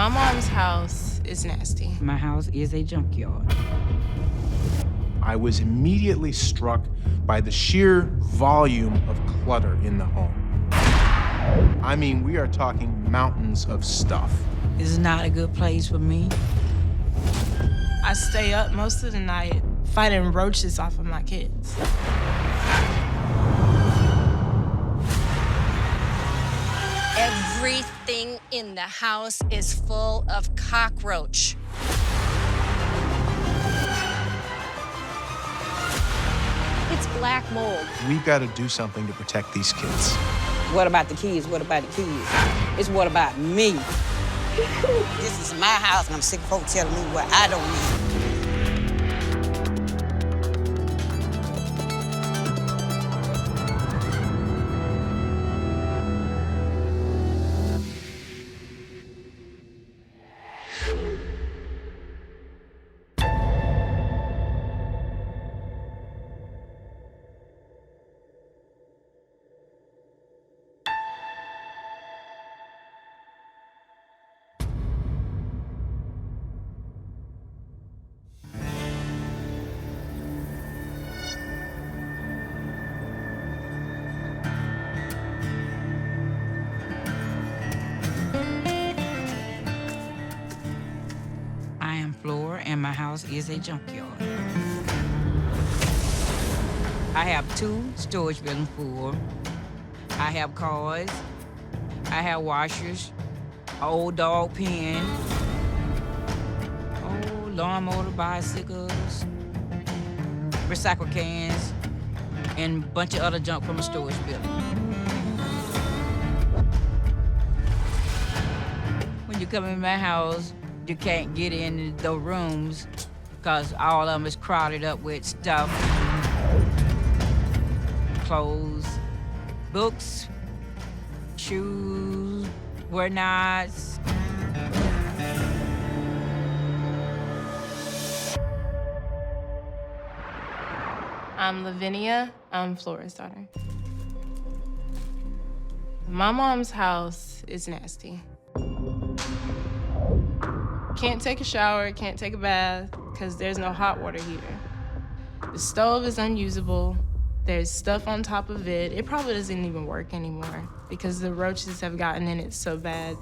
My mom's house is nasty. My house is a junkyard. I was immediately struck by the sheer volume of clutter in the home. I mean, we are talking mountains of stuff. This is not a good place for me. I stay up most of the night fighting roaches off of my kids. Everything in the house is full of cockroach. It's black mold. We've got to do something to protect these kids. What about the kids? What about the kids? It's what about me? This is my house, and I'm sick of folks telling me what I don't need. I am Flora, and my house is a junkyard. I have 2 storage buildings full. I have cars. I have washers, an old dog pen, lawnmower, bicycles, recycle cans, and a bunch of other junk from a storage building. When you come in my house, you can't get in the rooms because all of them is crowded up with stuff. Clothes, books, shoes, whatnots. I'm Lavinia. I'm Flora's daughter. My mom's house is nasty. Can't take a shower, can't take a bath, because there's no hot water heater. The stove is unusable. There's stuff on top of it. It probably doesn't even work anymore because the roaches have gotten in it so bad.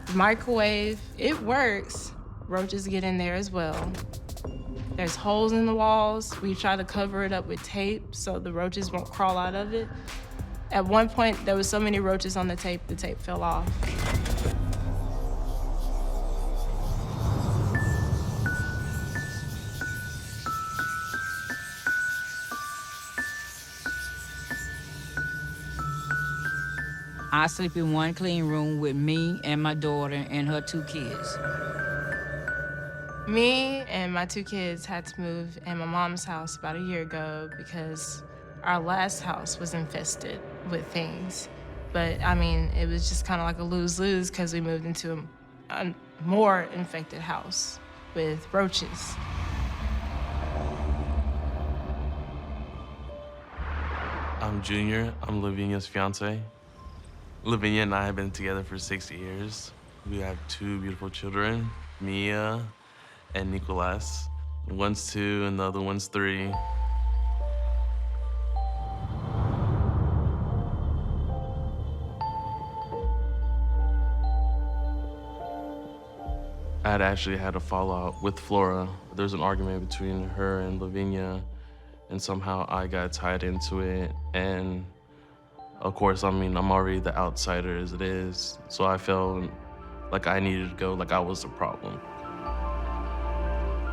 The microwave, it works. Roaches get in there as well. There's holes in the walls. We try to cover it up with tape so the roaches won't crawl out of it. At one point, there was so many roaches on the tape fell off. I sleep in one clean room with me and my daughter and her 2 kids. Me and my 2 kids had to move in my mom's house about a year ago because our last house was infested with things. But I mean, it was just kind of like a lose-lose because we moved into a more infected house with roaches. I'm Junior. I'm Lavinia's fiance. Lavinia and I have been together for 6 years. We have 2 beautiful children, Mia and Nicolas. One's 2 and the other one's 3. I had actually had a fallout with Flora. There's an argument between her and Lavinia, and somehow I got tied into it. And of course, I mean, I'm already the outsider as it is, so I felt like I needed to go, like I was the problem.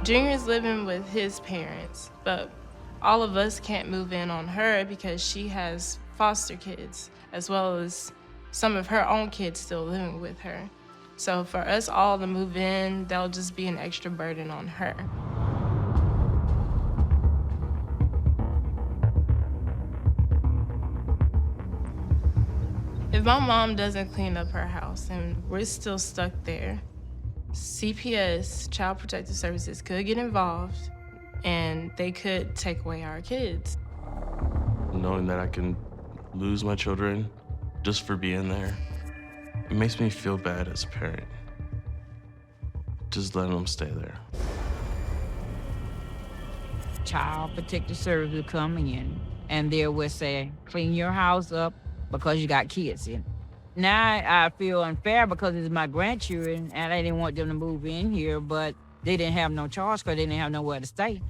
Junior's living with his parents, but all of us can't move in on her because she has foster kids, as well as some of her own kids still living with her. So for us all to move in, that'll just be an extra burden on her. If my mom doesn't clean up her house and we're still stuck there, CPS, Child Protective Services, could get involved and they could take away our kids. Knowing that I can lose my children just for being there, it makes me feel bad as a parent. just letting them stay there. Child Protective Service will come in and they will say, clean your house up because you got kids in it. Now I feel unfair because it's my grandchildren and I didn't want them to move in here, but they didn't have no choice because they didn't have nowhere to stay.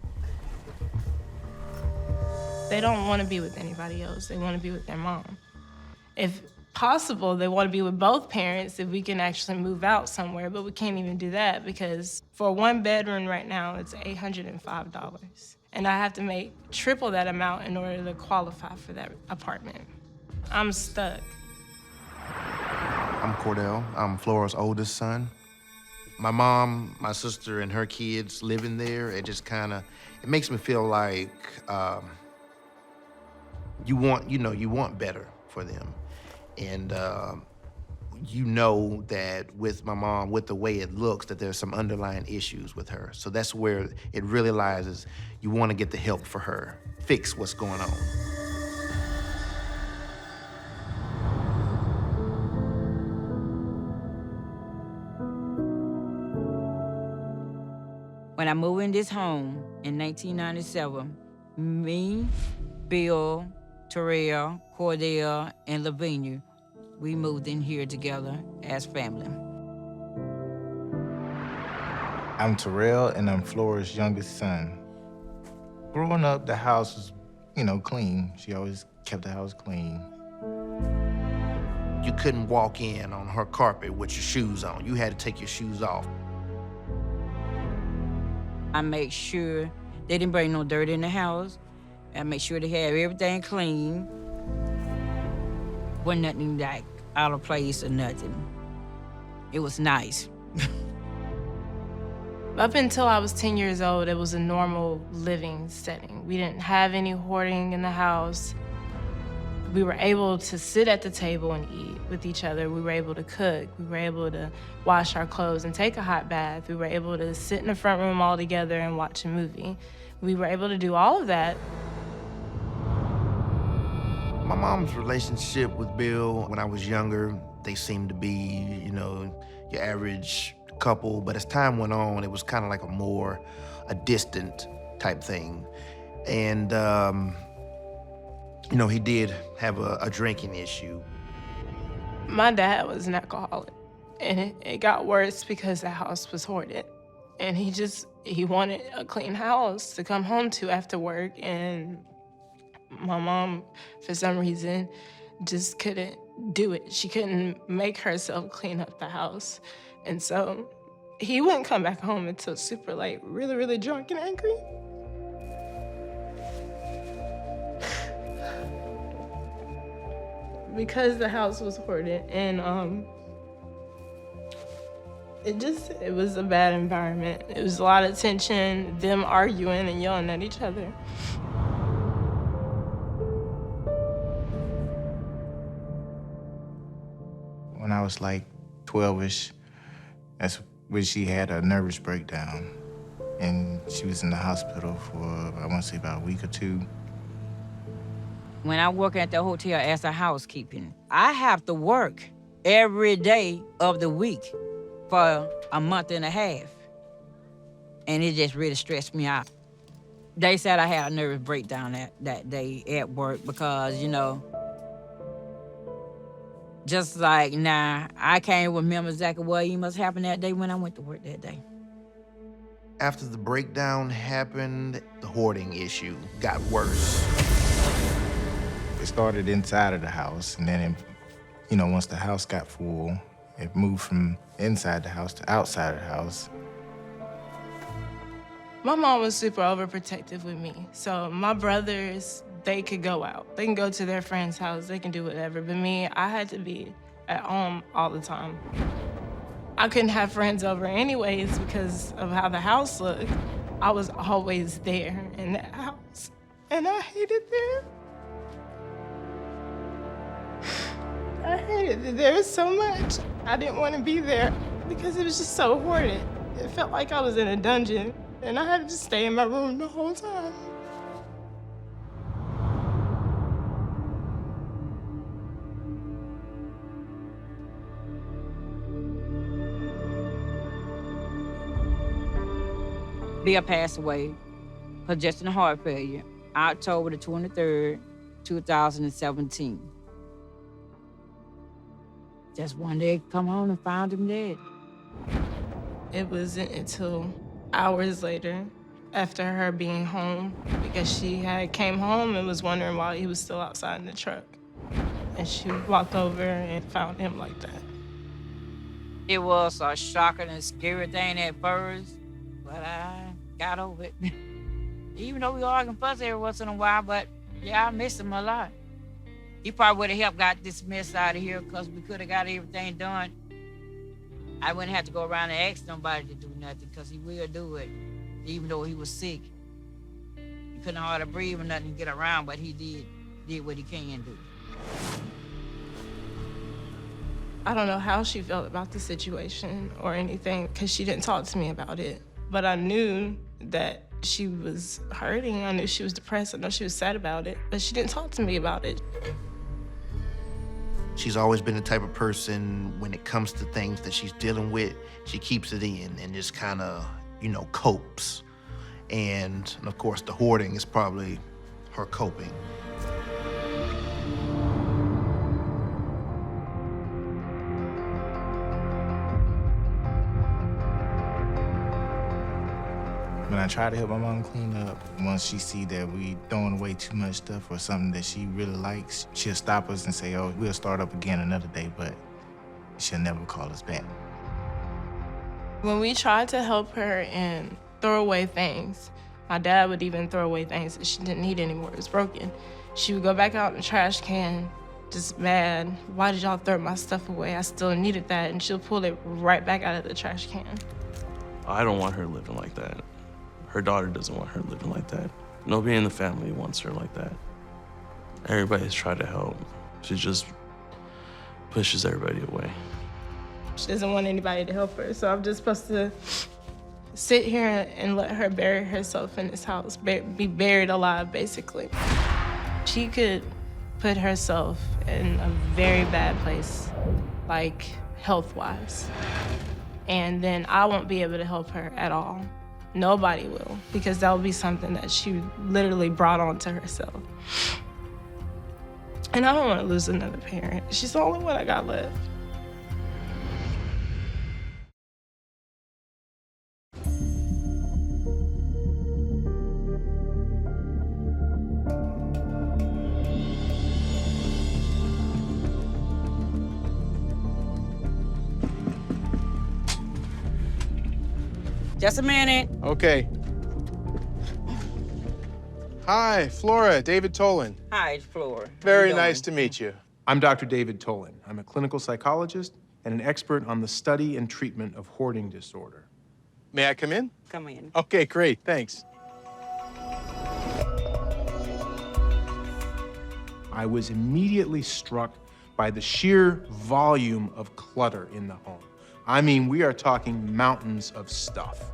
They don't want to be with anybody else. They want to be with their mom. If possible, they want to be with both parents if we can actually move out somewhere, but we can't even do that because for one bedroom right now, it's $805. And I have to make triple that amount in order to qualify for that apartment. I'm stuck. I'm Cordell. I'm Flora's oldest son. My mom, my sister, and her kids living there, it makes me feel like you want better for them. And you know that with my mom, with the way it looks, that there's some underlying issues with her. So that's where it really lies, is you want to get the help for her, fix what's going on. When I moved in this home in 1997, me, Bill, Terrell, Cordell, and Lavinia, we moved in here together as family. I'm Terrell, and I'm Flora's youngest son. Growing up, the house was, clean. She always kept the house clean. You couldn't walk in on her carpet with your shoes on. You had to take your shoes off. I make sure they didn't bring no dirt in the house. I make sure they had everything clean. Wasn't nothing like out of place or nothing. It was nice. Up until I was 10 years old, it was a normal living setting. We didn't have any hoarding in the house. We were able to sit at the table and eat with each other. We were able to cook. We were able to wash our clothes and take a hot bath. We were able to sit in the front room all together and watch a movie. We were able to do all of that. My mom's relationship with Bill, when I was younger, they seemed to be, your average couple. But as time went on, it was kind of like a distant type thing. And, he did have a drinking issue. My dad was an alcoholic, and it got worse because the house was hoarded. And he wanted a clean house to come home to after work, and my mom, for some reason, just couldn't do it. She couldn't make herself clean up the house. And so he wouldn't come back home until super late, really, really drunk and angry. Because the house was hoarded, and it was a bad environment. It was a lot of tension, them arguing and yelling at each other. When I was like 12-ish, that's when she had a nervous breakdown. And she was in the hospital for, I want to say, about a week or two. When I work at the hotel as a housekeeping, I have to work every day of the week for a month and a half. And it just really stressed me out. They said I had a nervous breakdown that day at work because, just like now, I can't remember exactly what must happen that day when I went to work that day. After the breakdown happened, the hoarding issue got worse. It started inside of the house, and then, once the house got full, it moved from inside the house to outside of the house. My mom was super overprotective with me. So my brothers, they could go out. They can go to their friend's house. They can do whatever. But me, I had to be at home all the time. I couldn't have friends over anyways because of how the house looked. I was always there in that house, and I hated that. I hated it there so much. I didn't want to be there because it was just so hoarded. It felt like I was in a dungeon, and I had to just stay in my room the whole time. Bill passed away, congestion heart failure, October the 23rd, 2017. Just one day, come home and found him dead. It wasn't until hours later, after her being home, because she had came home and was wondering why he was still outside in the truck. And she walked over and found him like that. It was a shocking and scary thing at first, but I got over it. Even though we argue and fuss every once in a while, but yeah, I miss him a lot. He probably would have helped got this mess out of here because we could have got everything done. I wouldn't have to go around and ask nobody to do nothing because he will do it, even though he was sick. He couldn't hardly breathe or nothing to get around, but he did what he can do. I don't know how she felt about the situation or anything because she didn't talk to me about it. But I knew that she was hurting. I knew she was depressed. I know she was sad about it, but she didn't talk to me about it. She's always been the type of person, when it comes to things that she's dealing with, she keeps it in and just kind of, copes. And of course, the hoarding is probably her coping. When I try to help my mom clean up, once she see that we throwing away too much stuff or something that she really likes, she'll stop us and say, oh, we'll start up again another day, but she'll never call us back. When we tried to help her and throw away things, my dad would even throw away things that she didn't need anymore. It was broken. She would go back out in the trash can, just mad. Why did y'all throw my stuff away? I still needed that. And she'll pull it right back out of the trash can. I don't want her living like that. Her daughter doesn't want her living like that. Nobody in the family wants her like that. Everybody's tried to help. She just pushes everybody away. She doesn't want anybody to help her, so I'm just supposed to sit here and let her bury herself in this house, be buried alive, basically. She could put herself in a very bad place, like health-wise. And then I won't be able to help her at all. Nobody will, because that will be something that she literally brought on to herself. And I don't want to lose another parent. She's the only one I got left. Just a minute. Okay. Hi, Flora, David Tolan. Hi, it's Flora. Very nice to meet you. I'm Dr. David Tolan. I'm a clinical psychologist and an expert on the study and treatment of hoarding disorder. May I come in? Come in. Okay, great, thanks. I was immediately struck by the sheer volume of clutter in the home. I mean, we are talking mountains of stuff.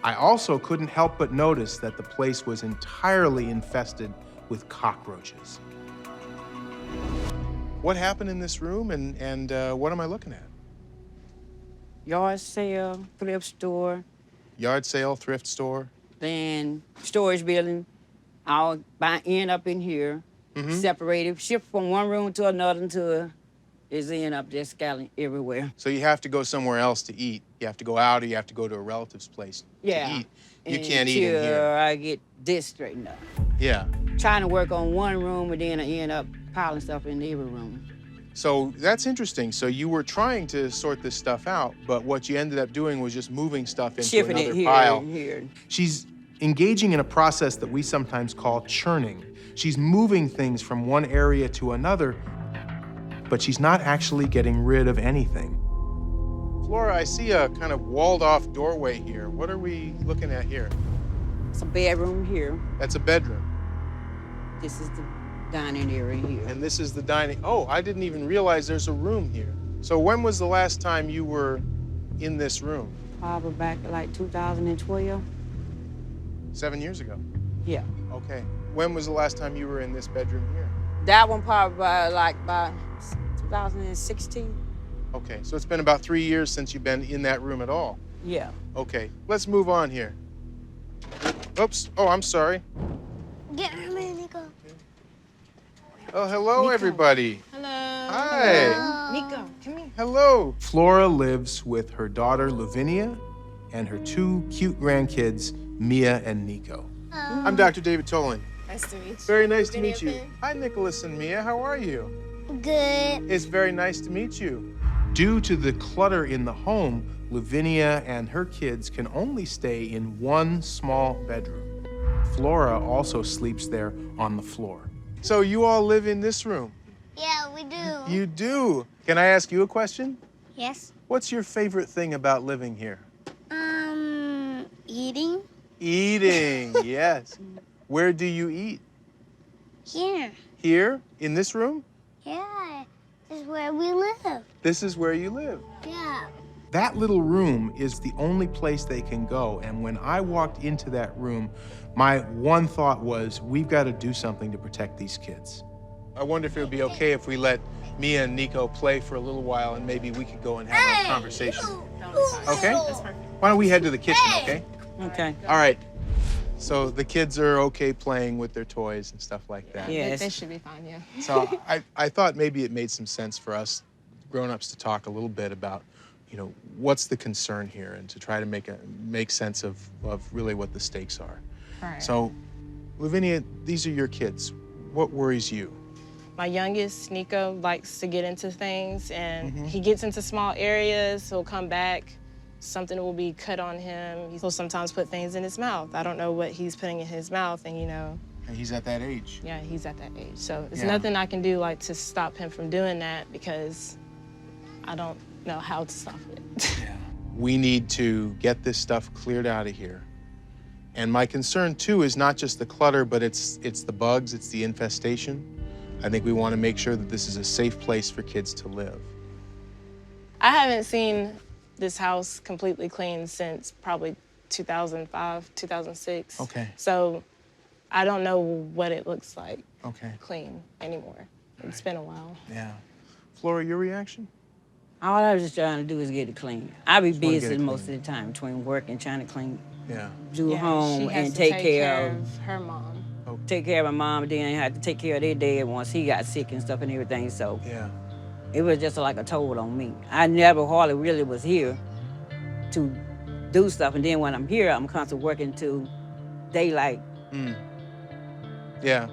I also couldn't help but notice that the place was entirely infested with cockroaches. What happened in this room and what am I looking at? Yard sale, thrift store, Yard sale, thrift store? then storage building. I'll end up in here, separated, shift from one room to another to is end up just scattered everywhere. So you have to go somewhere else to eat. You have to go out or you have to go to a relative's place to eat. You can't eat in here. I get this straightened up. Yeah. Trying to work on one room and then I end up piling stuff in every room. So that's interesting. So you were trying to sort this stuff out, but what you ended up doing was just moving stuff into Shifting another it here pile. and here. She's engaging in a process that we sometimes call churning. She's moving things from one area to another, but she's not actually getting rid of anything. Flora, I see a kind of walled-off doorway here. What are we looking at here? It's a bedroom here. That's a bedroom. This is the dining area here. And this is the dining. Oh, I didn't even realize there's a room here. So when was the last time you were in this room? Probably back to like 2012. 7 years ago. Yeah. Okay. When was the last time you were in this bedroom here? That one probably by 2016. Okay, so it's been about 3 years since you've been in that room at all. Yeah. Okay, let's move on here. Oops, oh, I'm sorry. Get her, man, Nico. Oh, hello, everybody. Hello. Hi. Nico, come here. Hello. Flora lives with her daughter, Lavinia, and her 2 cute grandkids, Mia and Nico. I'm Dr. David Tolan. Nice to meet you. Very nice to meet you. Hi, Nicholas and Mia. How are you? Good. It's very nice to meet you. Due to the clutter in the home, Lavinia and her kids can only stay in one small bedroom. Flora also sleeps there on the floor. So you all live in this room? Yeah, we do. You do. Can I ask you a question? Yes. What's your favorite thing about living here? Eating? Eating, yes. Where do you eat? Here. Here? In this room? Yeah. This is where we live. This is where you live. Yeah. That little room is the only place they can go. And when I walked into that room, my one thought was, we've got to do something to protect these kids. I wonder if it would be okay if we let Mia and Nico play for a little while and maybe we could go and have a conversation. Okay? That's perfect. Why don't we head to the kitchen, okay? Okay. All right. So the kids are okay playing with their toys and stuff like that. Yes. They should be fine, yeah. So I thought maybe it made some sense for us grown-ups to talk a little bit about, you know, what's the concern here and to try to make sense of really what the stakes are. Right. So, Lavinia, these are your kids. What worries you? My youngest, Nico, likes to get into things, and he gets into small areas. He'll come back, something will be cut on him. He'll sometimes put things in his mouth. I don't know what he's putting in his mouth, and you know. And he's at that age. Yeah, he's at that age. So there's Yeah. nothing I can do like to stop him from doing that because I don't know how to stop it. Yeah. We need to get this stuff cleared out of here. And my concern too is not just the clutter, but it's the bugs, it's the infestation. I think we want to make sure that this is a safe place for kids to live. I haven't seen this house completely clean since probably 2005, 2006. Okay. So I don't know what it looks like Okay. clean anymore. It's been a while. Yeah. Flora, your reaction? All I was just trying to do is get it clean. I be Just wanna get busy it most of clean. the time between work and trying to clean, Yeah. do Yeah, home she has and to take care of her mom. take care of my mom, and then I had to take care of their dad once he got sick and stuff and everything. So Yeah. it was just like a toll on me. I never hardly really was here to do stuff, and then when I'm here, I'm constantly working till daylight. Yeah.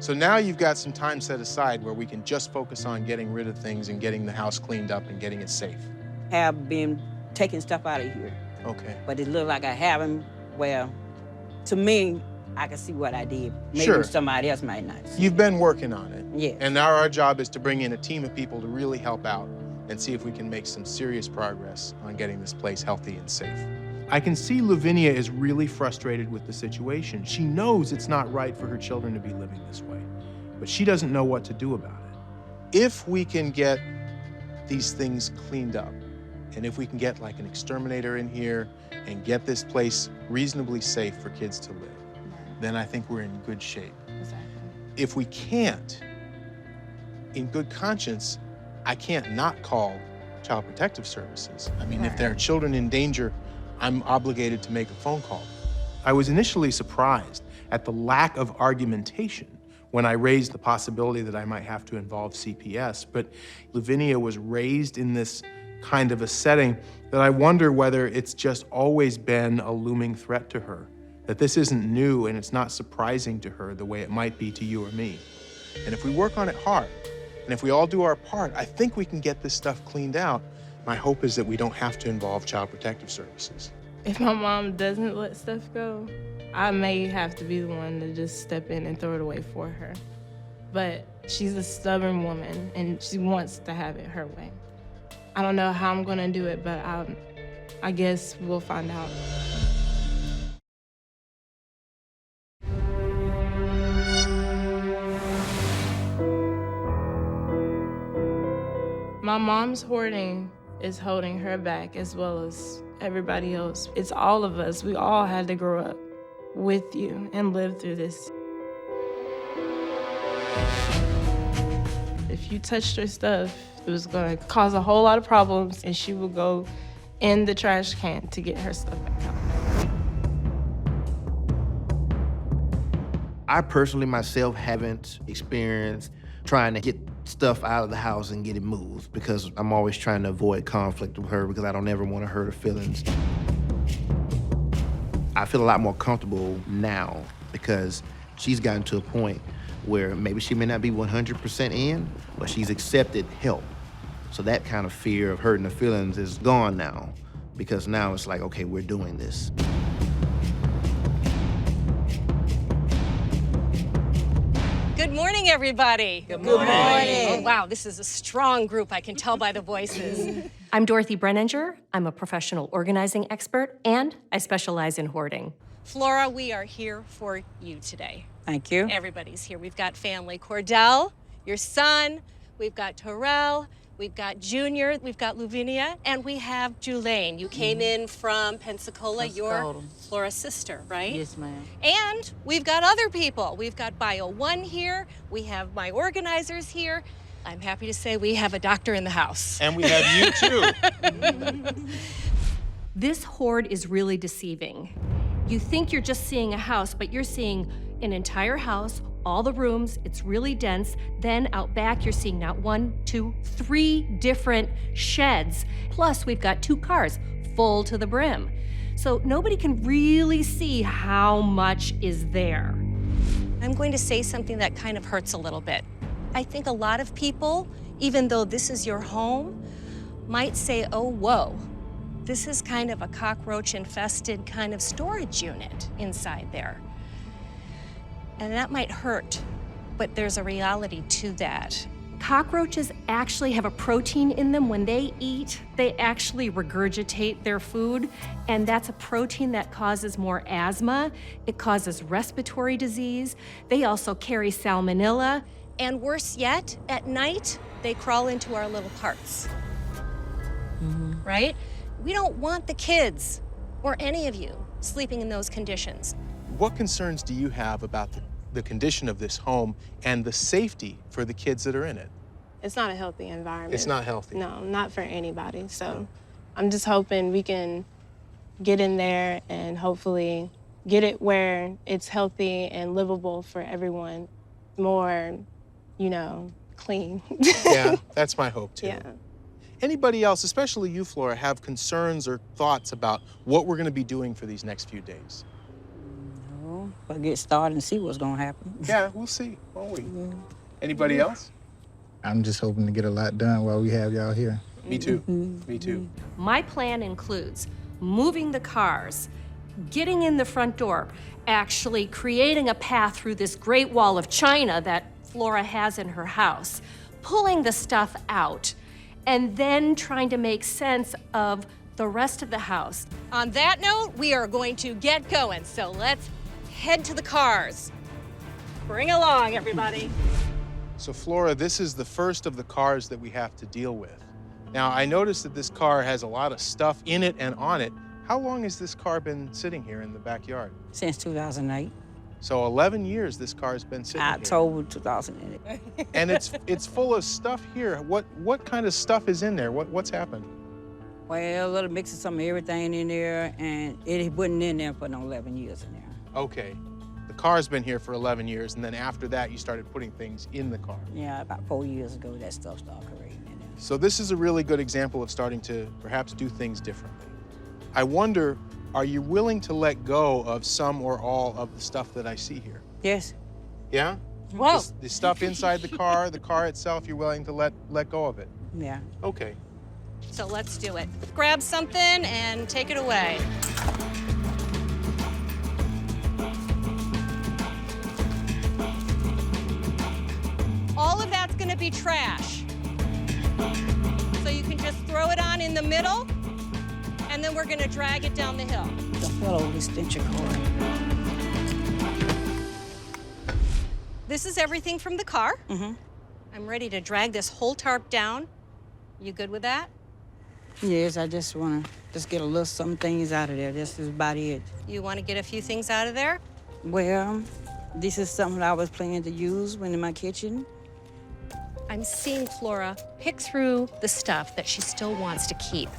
So now you've got some time set aside where we can just focus on getting rid of things and getting the house cleaned up and getting it safe. Have been taking stuff out of here, Okay. but it looked like I haven't. Well, to me, I can see what I did. Maybe Sure. somebody else might not see. You've been working on it. Yes. And now our job is to bring in a team of people to really help out and see if we can make some serious progress on getting this place healthy and safe. I can see Lavinia is really frustrated with the situation. She knows it's not right for her children to be living this way, but she doesn't know what to do about it. If we can get these things cleaned up, and if we can get like an exterminator in here and get this place reasonably safe for kids to live, then I think we're in good shape. Exactly. If we can't, in good conscience, I can't not call Child Protective Services. I mean, if there are children in danger, I'm obligated to make a phone call. I was initially surprised at the lack of argumentation when I raised the possibility that I might have to involve CPS, but Lavinia was raised in this kind of a setting that I wonder whether it's just always been a looming threat to her, that this isn't new and it's not surprising to her the way it might be to you or me. And if we work on it hard, and if we all do our part, I think we can get this stuff cleaned out. My hope is that we don't have to involve Child Protective Services. If my mom doesn't let stuff go, I may have to be the one to just step in and throw it away for her. But she's a stubborn woman and she wants to have it her way. I don't know how I'm gonna do it, but I guess we'll find out. My mom's hoarding is holding her back as well as everybody else. It's all of us. We all had to grow up with you and live through this. If you touched her stuff, It was gonna cause a whole lot of problems, and she would go in the trash can to get her stuff back out. I personally myself haven't experienced trying to get stuff out of the house and get it moved because I'm always trying to avoid conflict with her because I don't ever want to hurt her feelings. I feel a lot more comfortable now because she's gotten to a point where maybe she may not be 100% in, but she's accepted help. So that kind of fear of hurting her feelings is gone now because now it's like, okay, we're doing this. Good morning, everybody. Good morning. Oh, wow, this is a strong group. I can tell by the voices. I'm Dorothy Brenninger. I'm a professional organizing expert, and I specialize in hoarding. Flora, we are here for you today. Thank you. Everybody's here. We've got family. Cordell, your son. We've got Terrell. We've got Junior. We've got Lavinia. And we have Julaine. You came in from Pensacola. You're Flora's sister, right? Yes, ma'am. And we've got other people. We've got Bio 1 here. We have my organizers here. I'm happy to say we have a doctor in the house. And we have you too. This hoard is really deceiving. You think you're just seeing a house, but you're seeing an entire house, all the rooms, it's really dense. Then out back, you're seeing not 1, 2, 3 different sheds. Plus, we've got 2 cars full to the brim. So nobody can really see how much is there. I'm going to say something that kind of hurts a little bit. I think a lot of people, even though this is your home, might say, oh, whoa, this is kind of a cockroach-infested kind of storage unit inside there. And that might hurt, but there's a reality to that. Cockroaches actually have a protein in them. When they eat, they actually regurgitate their food, and that's a protein that causes more asthma. It causes respiratory disease. They also carry salmonella. And worse yet, at night, they crawl into our little parts, right? We don't want the kids or any of you sleeping in those conditions. What concerns do you have about the condition of this home and the safety for the kids that are in it? It's not a healthy environment. It's not healthy. No, not for anybody. So I'm just hoping we can get in there and hopefully get it where it's healthy and livable for everyone. More, clean. Yeah, that's my hope too. Yeah. Anybody else, especially you, Flora, have concerns or thoughts about what we're going to be doing for these next few days? But get started and see what's gonna happen. Yeah, we'll see, won't we? Anybody else? I'm just hoping to get a lot done while we have y'all here. Me too. Me too. My plan includes moving the cars, getting in the front door, actually creating a path through this great wall of china that Flora has in her house, pulling the stuff out, and then trying to make sense of the rest of the house. On that note, we are going to get going. So let's head to the cars. Bring along, everybody. So Flora, this is the first of the cars that we have to deal with. Now, I noticed that this car has a lot of stuff in it and on it. How long has this car been sitting here in the backyard? Since 2008. So 11 years this car's been sitting here. October 2008. And it's full of stuff here. What kind of stuff is in there? What's happened? Well, a little mix of some of everything in there, and it wasn't in there for no 11 years in there. Okay. The car's been here for 11 years, and then after that, you started putting things in the car. Yeah, about 4 years ago, that stuff started creating in there. So this is a really good example of starting to perhaps do things differently. I wonder, are you willing to let go of some or all of the stuff that I see here? Yes. Yeah? Whoa. The stuff inside the car itself, you're willing to let go of it? Yeah. Okay. So let's do it. Grab something and take it away. All of that's gonna be trash. So you can just throw it on in the middle, and then we're gonna drag it down the hill. The fellow with stench of car. This is everything from the car. Mm-hmm. I'm ready to drag this whole tarp down. You good with that? Yes, I just want to get a little some things out of there. This is about it. You want to get a few things out of there? Well, this is something I was planning to use when in my kitchen. I'm seeing Flora pick through the stuff that she still wants to keep.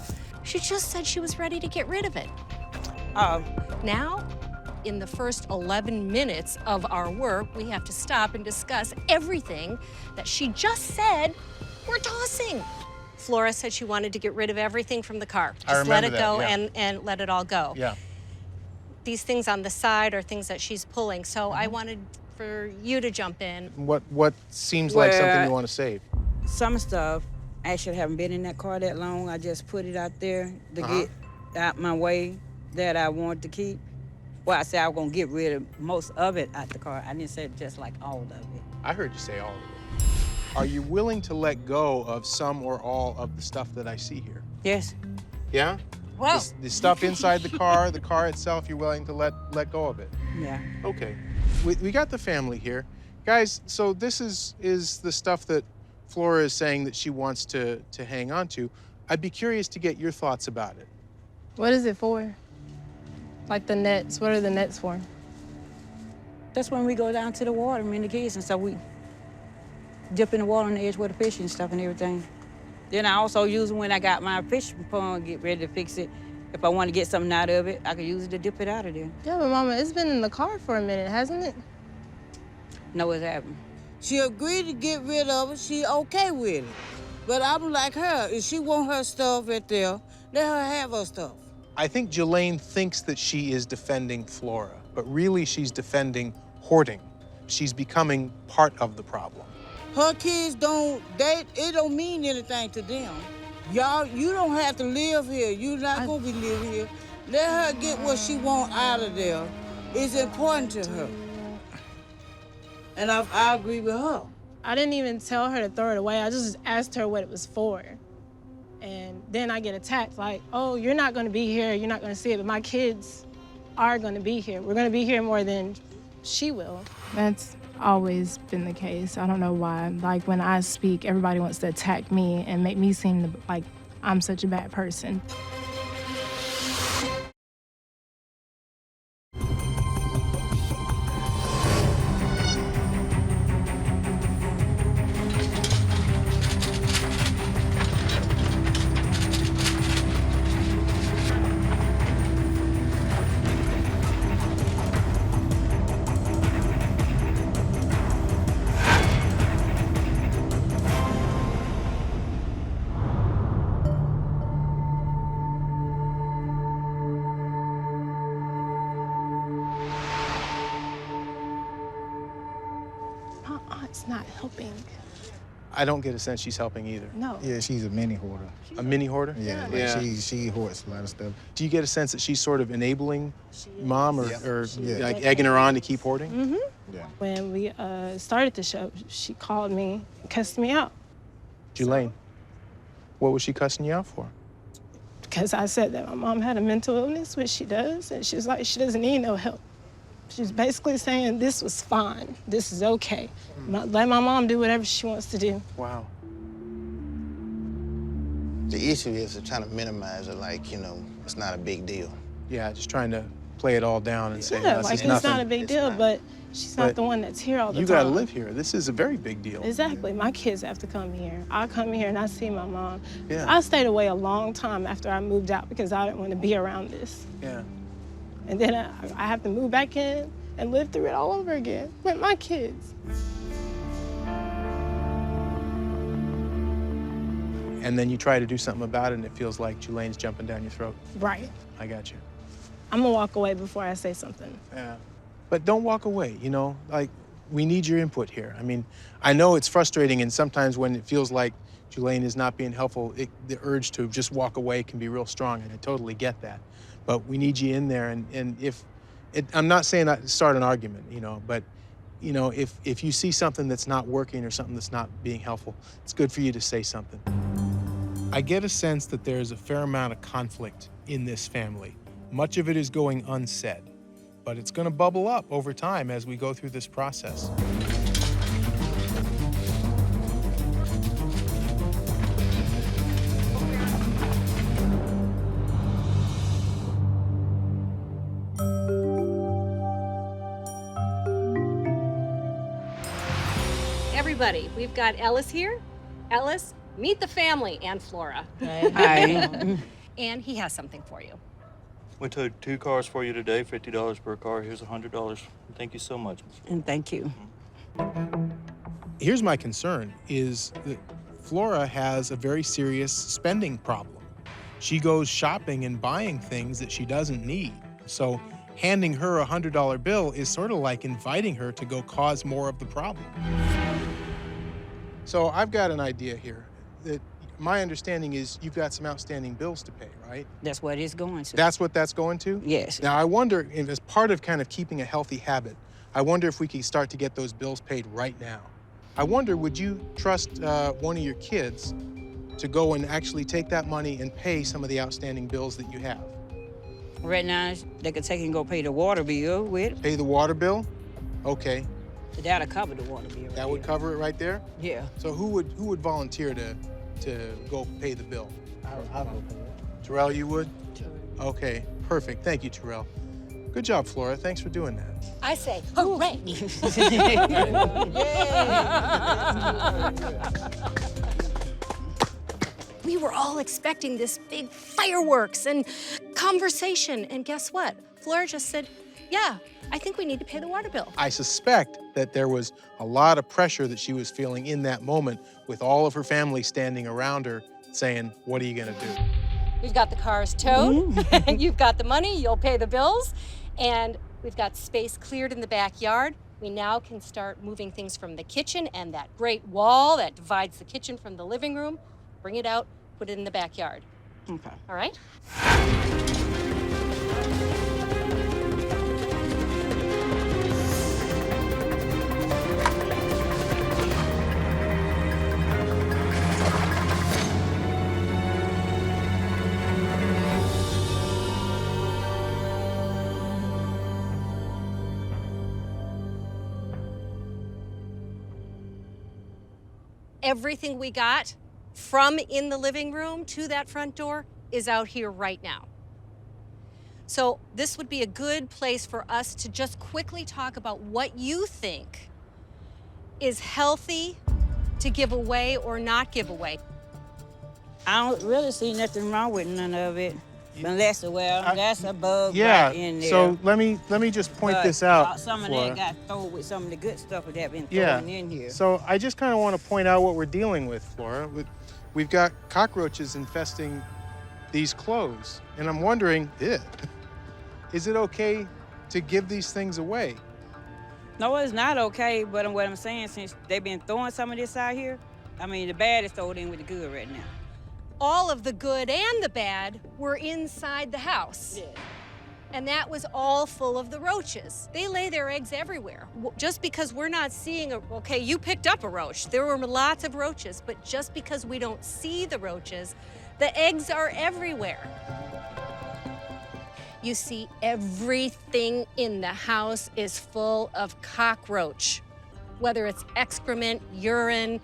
She just said she was ready to get rid of it. Now, in the first 11 minutes of our work, we have to stop and discuss everything that she just said we're tossing. Flora said she wanted to get rid of everything from the car. Just let it go and let it all go. Yeah. These things on the side are things that she's pulling, so I wanted for you to jump in. What seems like something Well, you want to save? Some stuff actually haven't been in that car that long. I just put it out there to get out my way that I want to keep. Well, I said I was gonna get rid of most of it out the car. I didn't say just like all of it. I heard you say all of it. Are you willing to let go of some or all of the stuff that I see here? Yes. Yeah? Whoa. The stuff inside the car itself, you're willing to let go of it? Yeah. Okay. We got the family here. Guys, so this is the stuff that Flora is saying that she wants to hang on to. I'd be curious to get your thoughts about it. What is it for? Like the nets, what are the nets for? That's when we go down to the water, me and the kids, and so we dip in the water on the edge where the fish and stuff and everything. Then I also use it when I got my fishing pond, get ready to fix it. If I want to get something out of it, I can use it to dip it out of there. Yeah, but Mama, it's been in the car for a minute, hasn't it? No, it's happened. She agreed to get rid of it. She okay with it. But I'm like her. If she want her stuff right there, let her have her stuff. I think Jelaine thinks that she is defending Flora, but really she's defending hoarding. She's becoming part of the problem. Her kids it don't mean anything to them. Y'all, you don't have to live here. You're not gonna be living here. Let her get what she want out of there. It's important to her. And I agree with her. I didn't even tell her to throw it away. I just asked her what it was for. And then I get attacked like, oh, you're not gonna be here, you're not gonna see it, but my kids are gonna be here. We're gonna be here more than she will. That's always been the case. I don't know why. Like when I speak, everybody wants to attack me and make me seem like I'm such a bad person. It's not helping. I don't get a sense she's helping either. No. Yeah, she's a mini hoarder. A mini hoarder? Yeah, she hoards a lot of stuff. Do you get a sense that she's sort of enabling Mom or Yeah. like egging her on to keep hoarding? Mm-hmm. Yeah. When we started the show, she called me, cussed me out. Jelaine, what was she cussing you out for? Because I said that my mom had a mental illness, which she does, and she's like, she doesn't need no help. She's basically saying this was fine, this is okay. Let my mom do whatever she wants to do. Wow. The issue is they're trying to minimize it, like, it's not a big deal. Yeah, just trying to play it all down and say, Yeah, this like is it's nothing. not a big deal, but she's not But the one that's here all the You time. gotta live here. This is a very big deal. Exactly. My kids have to come here. I come here and I see my mom. Yeah. I stayed away a long time after I moved out because I didn't want to be around this. Yeah. And then I have to move back in and live through it all over again with my kids. And then you try to do something about it and it feels like Jelaine's jumping down your throat. Right. I got you. I'm gonna walk away before I say something. Yeah. But don't walk away, like we need your input here. I mean, I know it's frustrating and sometimes when it feels like Jelaine is not being helpful, the urge to just walk away can be real strong and I totally get that. But we need you in there and I'm not saying start an argument, but if you see something that's not working or something that's not being helpful, it's good for you to say something. I get a sense that there's a fair amount of conflict in this family. Much of it is going unsaid, but it's going to bubble up over time as we go through this process. everybody. We've got Ellis here. Ellis, meet the family and Flora. Hi. And he has something for you. We took 2 cars for you today, $50 per car. Here's $100. Thank you so much. And thank you. Here's my concern is that Flora has a very serious spending problem. She goes shopping and buying things that she doesn't need. So handing her a $100 bill is sort of like inviting her to go cause more of the problem. So I've got an idea here. That my understanding is you've got some outstanding bills to pay, right? That's what it's going to. That's what that's going to? Yes. Now, I wonder, if as part of kind of keeping a healthy habit, I wonder if we could start to get those bills paid right now. I wonder, would you trust one of your kids to go and actually take that money and pay some of the outstanding bills that you have? Right now, they could take and go pay the water bill with. Pay the water bill? Okay. That'll cover the water bill. That would cover it right there? Yeah. So who would volunteer to go pay the bill? I'll go pay it. Terrell, you would? Okay, perfect. Thank you, Terrell. Good job, Flora. Thanks for doing that. I say, hooray! We were all expecting this big fireworks and conversation, and guess what? Flora just said, yeah, I think we need to pay the water bill. I suspect that there was a lot of pressure that she was feeling in that moment with all of her family standing around her saying, what are you gonna do? We've got the cars towed, and you've got the money, you'll pay the bills, and we've got space cleared in the backyard. We now can start moving things from the kitchen and that great wall that divides the kitchen from the living room. Bring it out, put it in the backyard. Okay. All right? Everything we got from in the living room to that front door is out here right now. So this would be a good place for us to just quickly talk about what you think is healthy to give away or not give away. I don't really see nothing wrong with none of it. Unless, that's a bug Yeah, right in there. so let me just point this out, Some of Flora. that got thrown with some of the good stuff that been thrown in here. So I just kind of want to point out what we're dealing with, Flora. We've got cockroaches infesting these clothes, and I'm wondering, is it okay to give these things away? No, it's not okay, but what I'm saying, since they've been throwing some of this out here, I mean, the bad is thrown in with the good right now. All of the good and the bad were inside the house. Yeah. And that was all full of the roaches. They lay their eggs everywhere. Just because we're not seeing okay, you picked up a roach. There were lots of roaches, but just because we don't see the roaches, the eggs are everywhere. You see, everything in the house is full of cockroach. Whether it's excrement, urine,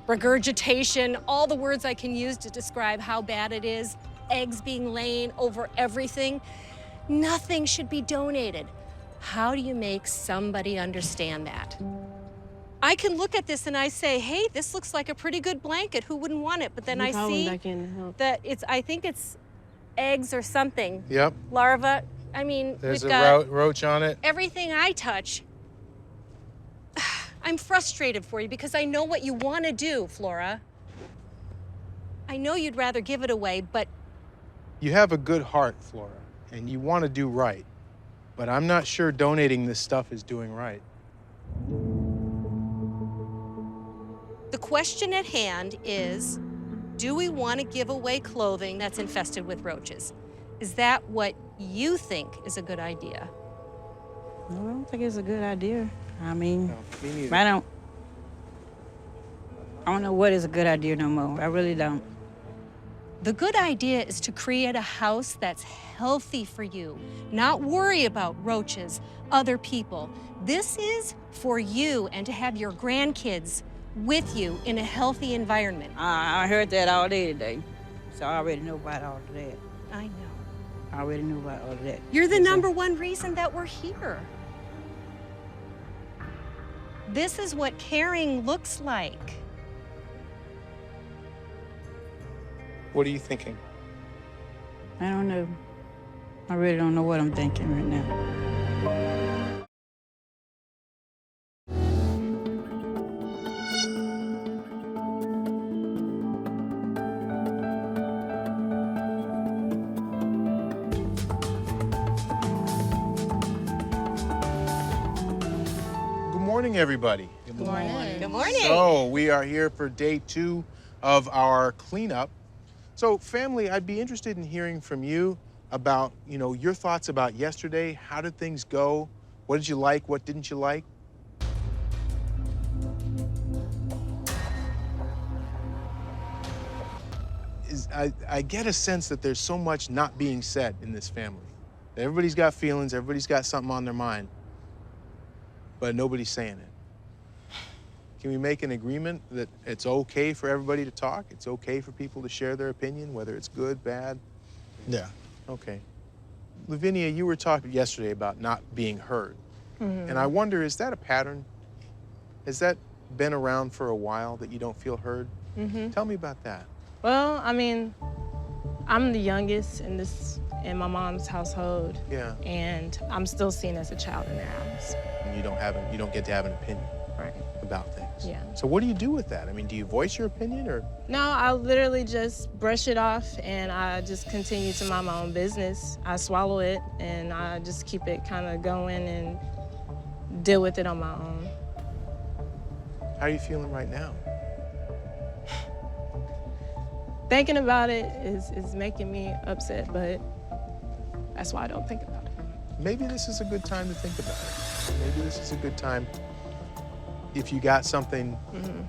regurgitation, all the words I can use to describe how bad it is, eggs being laid over everything. Nothing should be donated. How do you make somebody understand that? I can look at this and I say, hey, this looks like a pretty good blanket. Who wouldn't want it? But then I see that I think it's eggs or something. Yep. Larva. I mean, There's we've a got roach on it. everything I touch. I'm frustrated for you because I know what you want to do, Flora. I know you'd rather give it away, but You have a good heart, Flora, and you want to do right. But I'm not sure donating this stuff is doing right. the question at hand is, do we want to give away clothing that's infested with roaches? Is that what you think is a good idea? I don't think it's a good idea. I mean, No, me neither. I don't know what is a good idea no more. I really don't. The good idea is to create a house that's healthy for you, not worry about roaches, other people. This is for you and to have your grandkids with you in a healthy environment. I heard that all day today, so I already know about all of that. I know. I already knew about all of that. You're the number one reason that we're here. This is what caring looks like. What are you thinking? I don't know. I really don't know what I'm thinking right now. Good morning, everybody. Good morning. Good morning. So we are here for day 2 of our cleanup. So family, I'd be interested in hearing from you about, your thoughts about yesterday. How did things go? What did you like? What didn't you like? I get a sense that there's so much not being said in this family. Everybody's got feelings, everybody's got something on their mind, but nobody's saying it. Can we make an agreement that it's okay for everybody to talk? It's okay for people to share their opinion, whether it's good, bad? Yeah. Okay. Lavinia, you were talking yesterday about not being heard. And I wonder, is that a pattern? Has that been around for a while, that you don't feel heard? Tell me about that. Well, I mean, I'm the youngest in my mom's household. Yeah. And I'm still seen as a child in their house. And you don't get to have an opinion Right. about things. Yeah. So what do you do with that? I mean, do you voice your opinion or? No, I literally just brush it off and I just continue to mind my own business. I swallow it and I just keep it kind of going and deal with it on my own. How are you feeling right now? Thinking about it is making me upset, but that's why I don't think about it. Maybe this is a good time to think about it. Maybe this is a good time, if you got something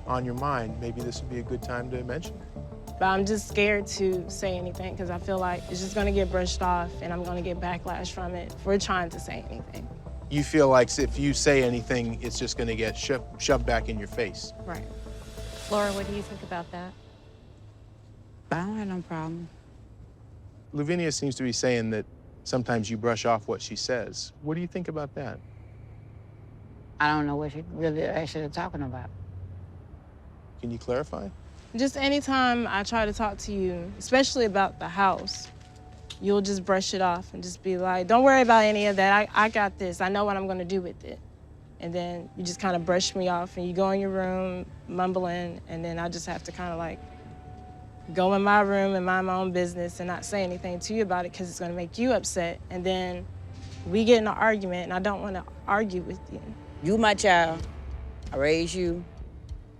on your mind, maybe this would be a good time to mention it. But I'm just scared to say anything because I feel like it's just gonna get brushed off and I'm gonna get backlash from it for trying to say anything. You feel like if you say anything, it's just gonna get shoved back in your face. Right. Flora, what do you think about that? I don't have no problem. Lavinia seems to be saying that sometimes you brush off what she says. What do you think about that? I don't know what she really actually talking about. Can you clarify? Just anytime I try to talk to you, especially about the house, you'll just brush it off and just be like, don't worry about any of that. I got this. I know what I'm gonna do with it. And then you just kind of brush me off and you go in your room mumbling, and then I just have to kind of like go in my room and mind my own business and not say anything to you about it because it's gonna make you upset. And then we get in an argument and I don't wanna argue with you. You my child. I raised you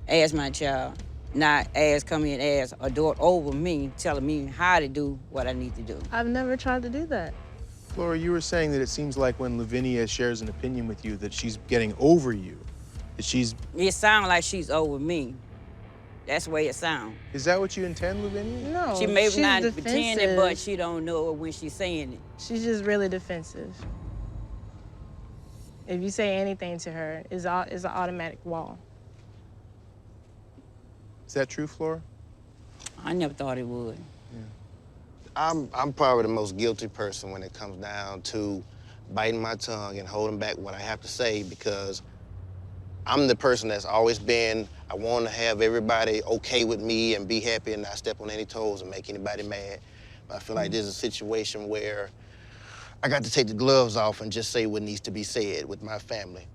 as my child, not as come in as adult over me, telling me how to do what I need to do. I've never tried to do that. Flora, you were saying that it seems like when Lavinia shares an opinion with you that she's getting over you, that she's... It sounds like she's over me. That's the way it sounds. Is that what you intend, Lavinia? No, She may she's not defensive. pretend it, but she don't know it when she's saying it. She's just really defensive. If you say anything to her, it's an automatic wall. Is that true, Flora? I never thought it would. I'm probably the most guilty person when it comes down to biting my tongue and holding back what I have to say, because I'm the person that's always been, I want to have everybody okay with me and be happy and not step on any toes and make anybody mad. But I feel like there's a situation where I got to take the gloves off and just say what needs to be said with my family.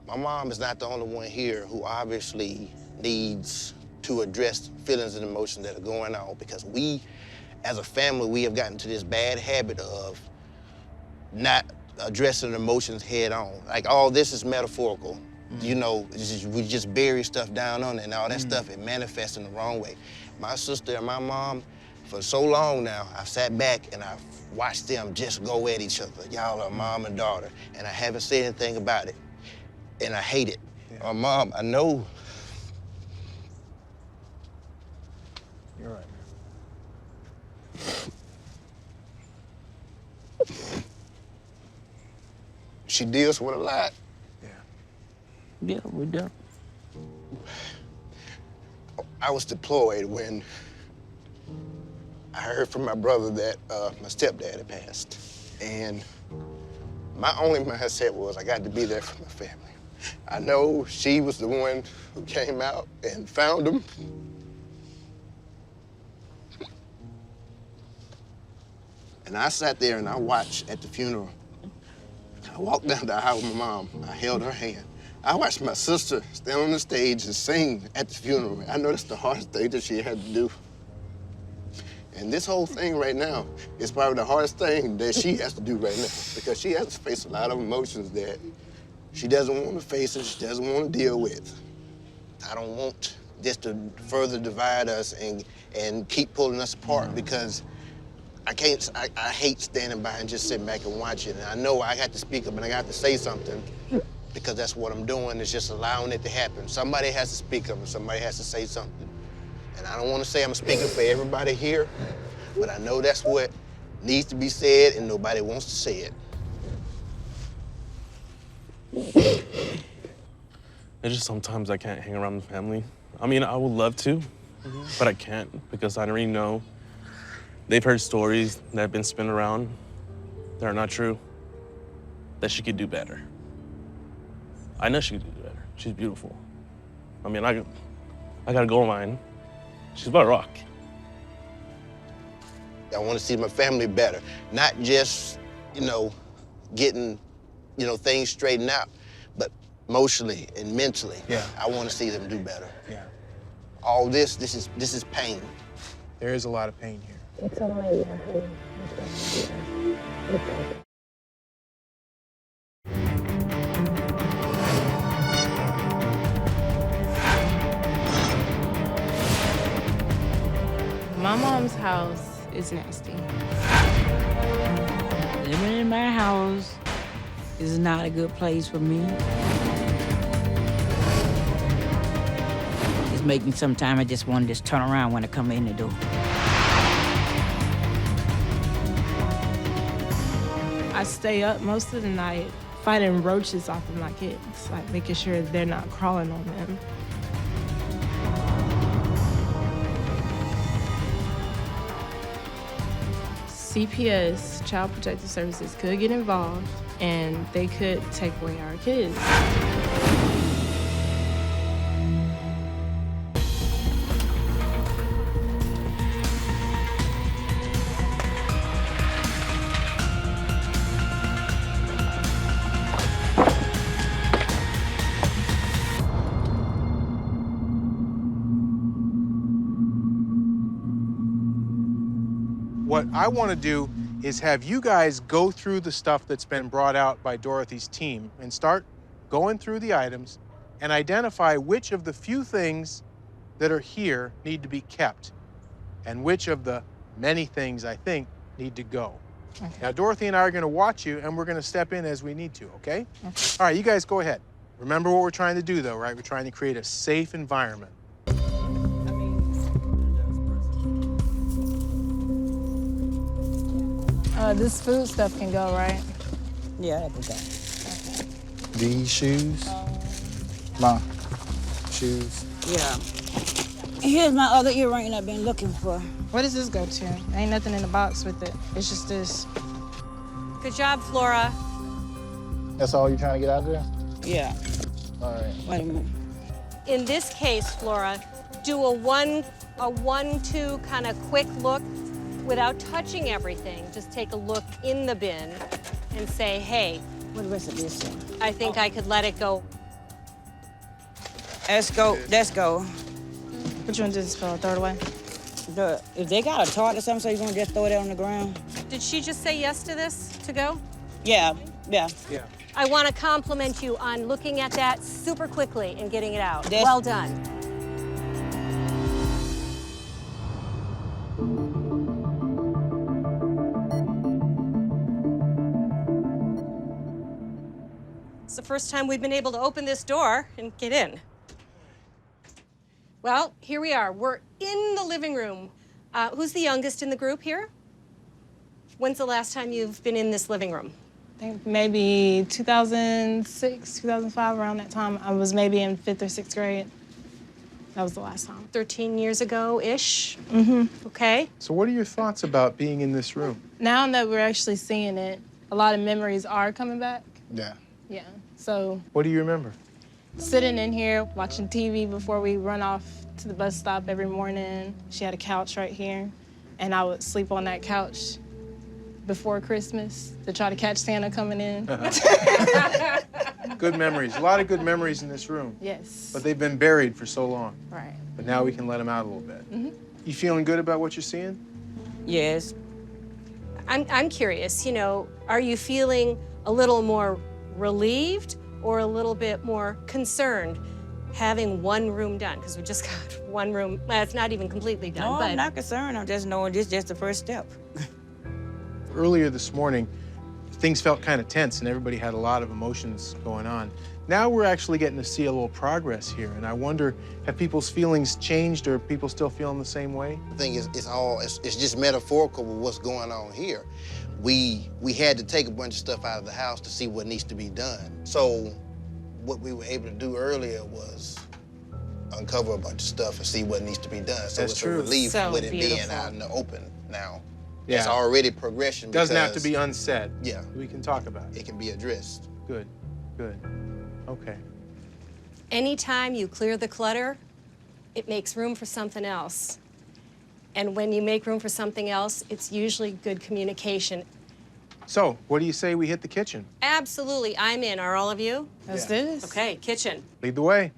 My mom is not the only one here who obviously needs to address feelings and emotions that are going on, because we, as a family, we have gotten to this bad habit of not addressing emotions head on. Like, all this is metaphorical. You know, we just bury stuff down on it, and all that stuff, it manifests in the wrong way. My sister and my mom, for so long now, I've sat back and I've watched them just go at each other. Y'all are mom and daughter, and I haven't said anything about it, and I hate it. My mom, I know. You're right. She deals with a lot. Yeah, we do. I was deployed when I heard from my brother that my stepdad had passed. And my only mindset was I got to be there for my family. I know she was the one who came out and found him. And I sat there and I watched at the funeral. I walked down the aisle with my mom. I held her hand. I watched my sister stand on the stage and sing at the funeral. I know that's the hardest thing that she had to do. And this whole thing right now is probably the hardest thing that she has to do right now, because she has to face a lot of emotions that she doesn't want to face and she doesn't want to deal with. I don't want this to further divide us and keep pulling us apart, because I hate standing by and just sitting back and watching. And I know I got to speak up and I got to say something, because that's what I'm doing, is just allowing it to happen. Somebody has to speak up and somebody has to say something. And I don't want to say I'm speaking for everybody here, but I know that's what needs to be said and nobody wants to say it. It's just sometimes I can't hang around the family. I mean, I would love to, but I can't, because I already know they've heard stories that have been spun around that are not true, that she could do better. I know she could do better. She's beautiful. I mean, I got a gold mine. She's about to rock. I want to see my family better, not just, getting, things straightened out, but emotionally and mentally. Yeah. I want to see them do better. Yeah. All this is pain. There is a lot of pain here. It's all right, My mom's house is nasty. Living in my house is not a good place for me. It's making me sometimes I just want to just turn around when I come in the door. I stay up most of the night fighting roaches off of my kids, like making sure they're not crawling on them. CPS, Child Protective Services, could get involved and they could take away our kids. What I want to do is have you guys go through the stuff that's been brought out by Dorothy's team and start going through the items and identify which of the few things that are here need to be kept and which of the many things I think need to go. Okay. Now, Dorothy and I are going to watch you and we're going to step in as we need to, okay? All right, you guys go ahead. Remember what we're trying to do, though, right? We're trying to create a safe environment. This food stuff can go, right? Yeah, that can go. These shoes? Mom, shoes. Yeah. Here's my other earring I've been looking for. Where does this go to? Ain't nothing in the box with it. It's just this. Good job, Flora. That's all you're trying to get out of there? Yeah. All right. Wait a minute. In this case, Flora, do a 1-2 kind of quick look without touching everything. Just take a look in the bin and say, hey, What the rest of this? I think I could let it go. Let's go. Let's go. Which one does this go? Throw it away? If they got a tart or something, so you're gonna just throw it on the ground? Did she just say yes to this, to go? Yeah, yeah. Yeah. I want to compliment you on looking at that super quickly and getting it out. That's- Well done. It's the first time we've been able to open this door and get in. Well, here we are. We're in the living room. Who's the youngest in the group here? When's the last time you've been in this living room? I think maybe 2006, 2005, around that time. I was maybe in 5th or 6th grade. That was the last time. 13 years ago-ish? Mm-hmm. Okay. So what are your thoughts about being in this room? Now that we're actually seeing it, a lot of memories are coming back. Yeah. Yeah, so What do you remember? sitting in here watching TV before we run off to the bus stop every morning. She had a couch right here, and I would sleep on that couch before Christmas to try to catch Santa coming in. Good memories, a lot of good memories in this room. Yes. But they've been buried for so long. Right. But now we can let them out a little bit. You feeling good about what you're seeing? Yes. I'm curious, you know, are you feeling a little more relieved or a little bit more concerned having one room done? Because we just got one room, well, it's not even completely done, No, but I'm not concerned. I'm just knowing this is just the first step. Earlier this morning, things felt kind of tense and everybody had a lot of emotions going on. Now we're actually getting to see a little progress here, and I wonder, have people's feelings changed or are people still feeling the same way? I think it's just metaphorical with what's going on here. We had to take a bunch of stuff out of the house to see what needs to be done. So what we were able to do earlier was uncover a bunch of stuff and see what needs to be done. So That's it's true. a relief So with it being beautiful. out in the open now. Yeah. It's already progression. Doesn't have to because be unsaid. Yeah. We can talk about it. It can be addressed. Good, good. Okay. anytime you clear the clutter, it makes room for something else. And when you make room for something else, it's usually good communication. So, what do you say we hit the kitchen? Absolutely, I'm in. Are all of you? Let's do this. Okay, kitchen. Lead the way.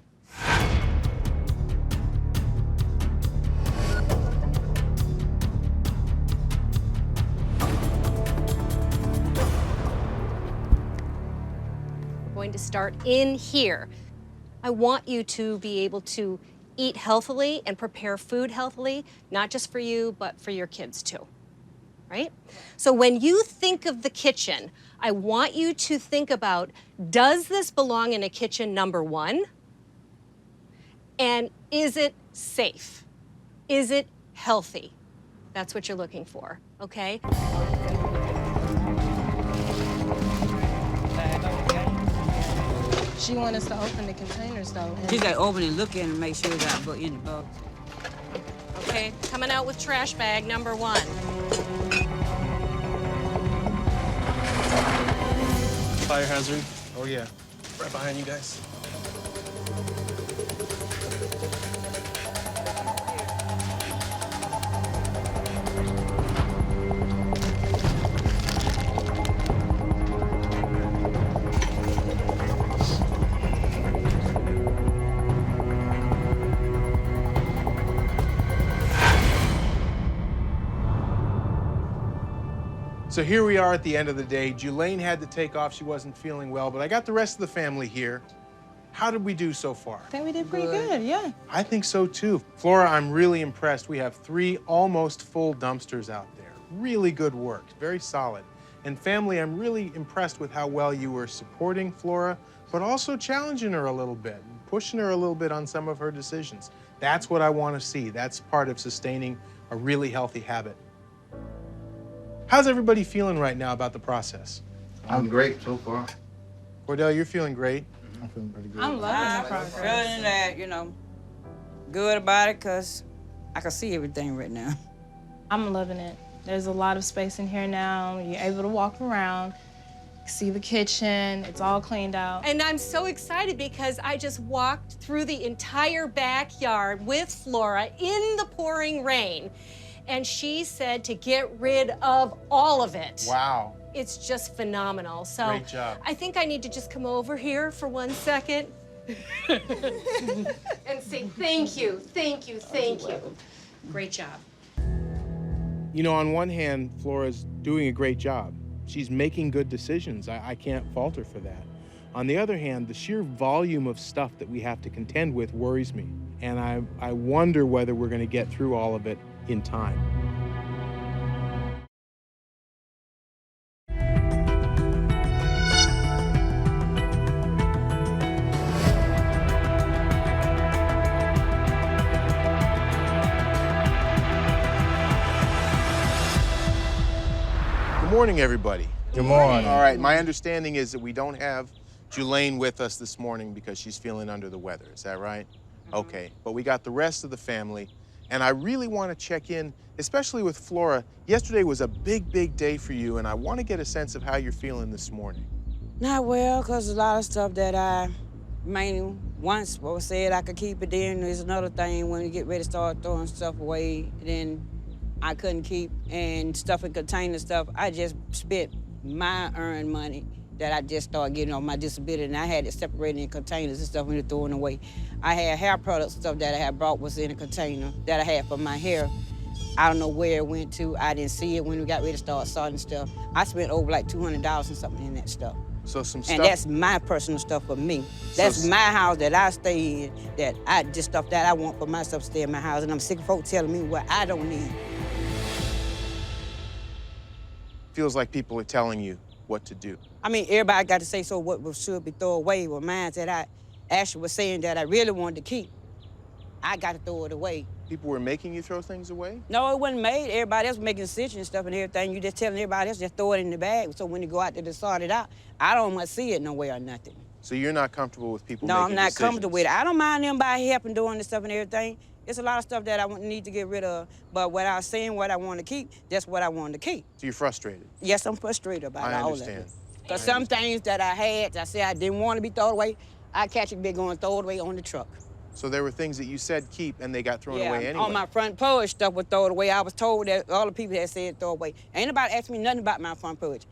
We're going to start in here. I want you to be able to eat healthily and prepare food healthily, not just for you, but for your kids too, right? So when you think of the kitchen, I want you to think about, does this belong in a kitchen, number one? And is it safe? Is it healthy? That's what you're looking for, okay? She wants us to open the containers though. She got to open and look in and make sure it's out in the box. Okay, coming out with trash bag number one. Fire hazard Oh, yeah. right behind you guys. So here we are at the end of the day. Julaine had to take off. She wasn't feeling well, but I got the rest of the family here. How did we do so far? I think we did pretty good, yeah. I think so too. Flora, I'm really impressed. We have 3 almost full dumpsters out there. Really good work, very solid. And family, I'm really impressed with how well you were supporting Flora, but also challenging her a little bit, pushing her a little bit on some of her decisions. That's what I want to see. That's part of sustaining a really healthy habit. How's everybody feeling right now about the process? I'm great so far. Cordell, you're feeling great. I'm feeling pretty good. I'm loving the progress. Feeling that, you know, good about it, because I can see everything right now. I'm loving it. There's a lot of space in here now. You're able to walk around, see the kitchen. It's all cleaned out. And I'm so excited because I just walked through the entire backyard with Flora in the pouring rain. And she said to get rid of all of it. Wow. It's just phenomenal. So Great job. I think I need to just come over here for 1 second and say thank you, thank you, thank you. Great job. You know, on one hand, Flora's doing a great job. She's making good decisions. I can't fault her for that. On the other hand, the sheer volume of stuff that we have to contend with worries me. And I wonder whether we're going to get through all of it in time. Good morning, everybody. Good morning. All right, my understanding is that we don't have Julaine with us this morning because she's feeling under the weather. Is that right? Okay, but we got the rest of the family. And I really want to check in, especially with Flora. Yesterday was a big, big day for you, and I want to get a sense of how you're feeling this morning. Not well, because a lot of stuff that I mainly Once what was said I could keep it, then there's another thing when you get ready to start throwing stuff away, then I couldn't keep, and stuff in container stuff, I just spent my earned money that I just started getting on my disability, and I had it separated in containers and stuff when you're throwing away. I had hair products and stuff that I had brought was in a container that I had for my hair. I don't know where it went to. I didn't see it when we got ready to start sorting stuff. I spent over like $200 and something in that stuff. So some stuff. And that's my personal stuff for me. That's my house that I stay in, that I just stuff that I want for myself to stay in my house, and I'm sick of folks telling me what I don't need. Feels like people are telling you what to do. I mean, everybody got to say so what should be thrown away. Well, mine that I actually was saying that I really wanted to keep. I got to throw it away. People were making you throw things away? No, it wasn't made. Everybody else was making decisions and stuff and everything. You just telling everybody else just throw it in the bag. So when you go out there to sort it out, I don't want to see it nowhere or nothing. So you're not comfortable with people No, making I'm not decisions? comfortable with it. I don't mind them by helping doing this stuff and everything. It's a lot of stuff that I need to get rid of. But what I was saying, what I want to keep, that's what I want to keep. So you're frustrated? Yes, I'm frustrated about all of it. I understand. Because some things that I had, I said I didn't want to be thrown away, I catch it big going throw it away on the truck. So there were things that you said keep and they got thrown away anyway? On my front porch, stuff was thrown away. I was told that all the people that said throw away. Ain't nobody asked me nothing about my front porch.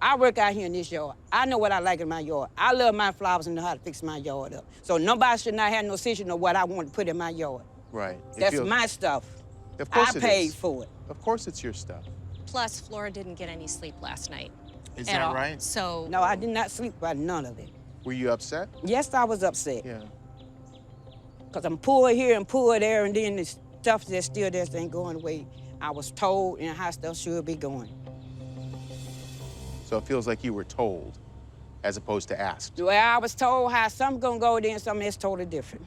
I work out here in this yard. I know what I like in my yard. I love my flowers and know how to fix my yard up. So nobody should not have no decision of what I want to put in my yard. Right. That's my stuff. Of course I paid for it. Of course it's your stuff. Plus, Flora didn't get any sleep last night. Is at that all. right? So. No, I did not sleep about none of it. Were you upset? Yes, I was upset. Yeah. Because I'm poor here and poor there, and then the stuff that's still there ain't going away. I was told and how stuff should be going. So it feels like you were told as opposed to asked. The way I was told how something gonna go, then something that's totally different.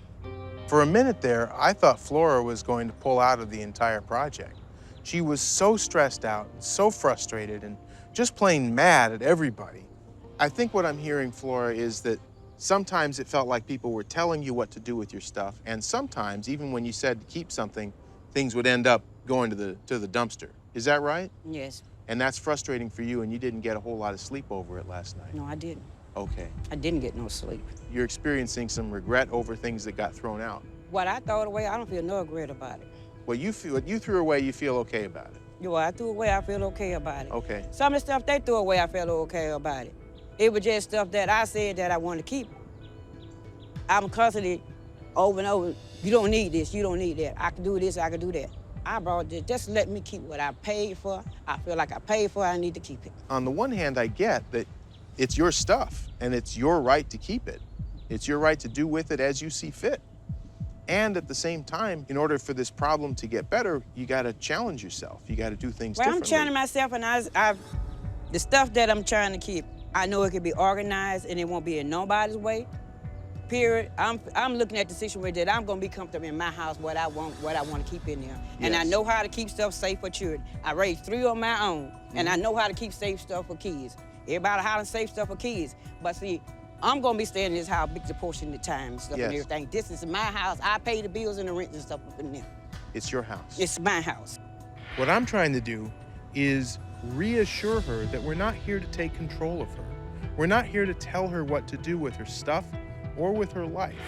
For a minute there, I thought Flora was going to pull out of the entire project. She was so stressed out, so frustrated, and just plain mad at everybody. I think what I'm hearing, Flora, is that sometimes it felt like people were telling you what to do with your stuff, and sometimes, even when you said to keep something, things would end up going to the dumpster. Is that right? Yes. And that's frustrating for you, and you didn't get a whole lot of sleep over it last night. No, I didn't. Okay. I didn't get no sleep. You're experiencing some regret over things that got thrown out. What I threw away, I don't feel no regret about it. What you threw away, you feel okay about it. What I threw away, I feel okay about it. Okay. Some of the stuff they threw away, I felt okay about it. It was just stuff that I said that I want to keep. I'm constantly over and over, you don't need this, you don't need that. I can do this, I can do that. I brought this, just let me keep what I paid for. I feel like I paid for it, I need to keep it. On the one hand, I get that it's your stuff and it's your right to keep it. It's your right to do with it as you see fit. And at the same time, in order for this problem to get better, you gotta challenge yourself. You gotta do things differently. I'm challenging myself, and the stuff that I'm trying to keep, I know it can be organized and it won't be in nobody's way. Period. I'm looking at the situation that I'm gonna be comfortable in my house, what I want to keep in there. And I know how to keep stuff safe for children. I raised 3 on my own, and I know how to keep safe stuff for kids. Everybody how to save stuff for kids. But see, I'm gonna be staying in this house a big portion of the time and stuff and everything. This is my house. I pay the bills and the rent and stuff up in there. It's your house. It's my house. What I'm trying to do is reassure her that we're not here to take control of her. We're not here to tell her what to do with her stuff or with her life.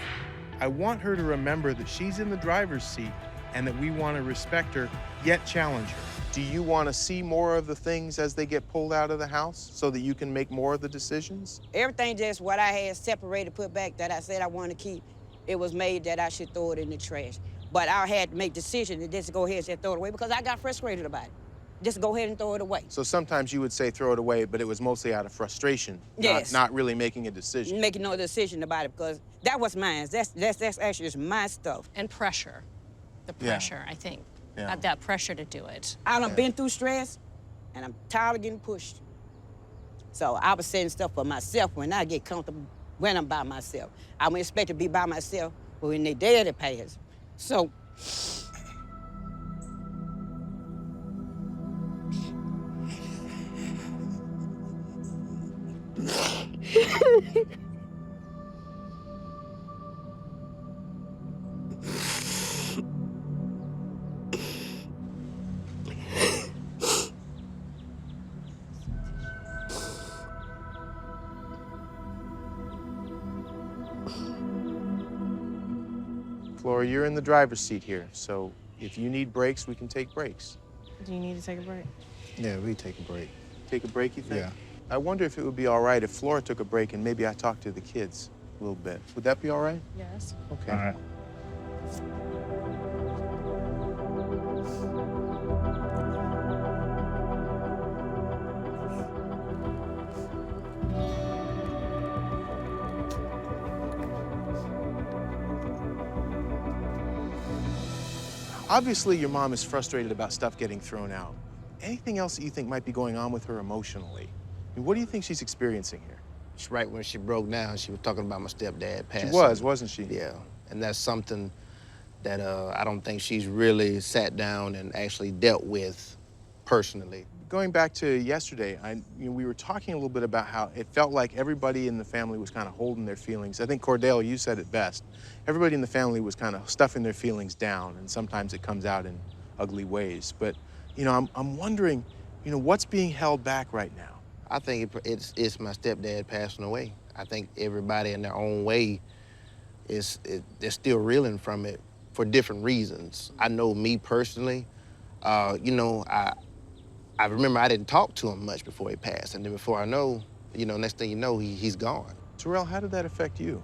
I want her to remember that she's in the driver's seat and that we want to respect her, yet challenge her. Do you want to see more of the things as they get pulled out of the house so that you can make more of the decisions? Everything just what I had separated, put back, that I said I wanted to keep, it was made that I should throw it in the trash. But I had to make decisions to just go ahead and say throw it away because I got frustrated about it. Just go ahead and throw it away. So sometimes you would say throw it away, but it was mostly out of frustration, not really making a decision. Making no decision about it because that was mine. That's actually just my stuff. And pressure. The pressure, I think. That pressure to do it. I done been through stress, and I'm tired of getting pushed. So I was setting stuff for myself when I get comfortable when I'm by myself. I wouldn't expect to be by myself when they daddy passed. So. Flora, you're in the driver's seat here, so if you need breaks, we can take breaks. Do you need to take a break? Yeah, we take a break. Take a break, you think? Yeah. I wonder if it would be all right if Flora took a break and maybe I talked to the kids a little bit. Would that be all right? Yes. Okay. All right. Obviously, your mom is frustrated about stuff getting thrown out. Anything else that you think might be going on with her emotionally? I mean, what do you think she's experiencing here? It's right when she broke down, she was talking about my stepdad passing. She was, wasn't she? Yeah, and that's something that I don't think she's really sat down and actually dealt with personally. Going back to yesterday, we were talking a little bit about how it felt like everybody in the family was kind of holding their feelings. I think, Cordell, you said it best. Everybody in the family was kind of stuffing their feelings down, and sometimes it comes out in ugly ways. But, I'm wondering, what's being held back right now? I think it's my stepdad passing away. I think everybody in their own way they're still reeling from it for different reasons. I know me personally, I remember I didn't talk to him much before he passed, and then before I know, next thing you know, he's gone. Terrell, how did that affect you?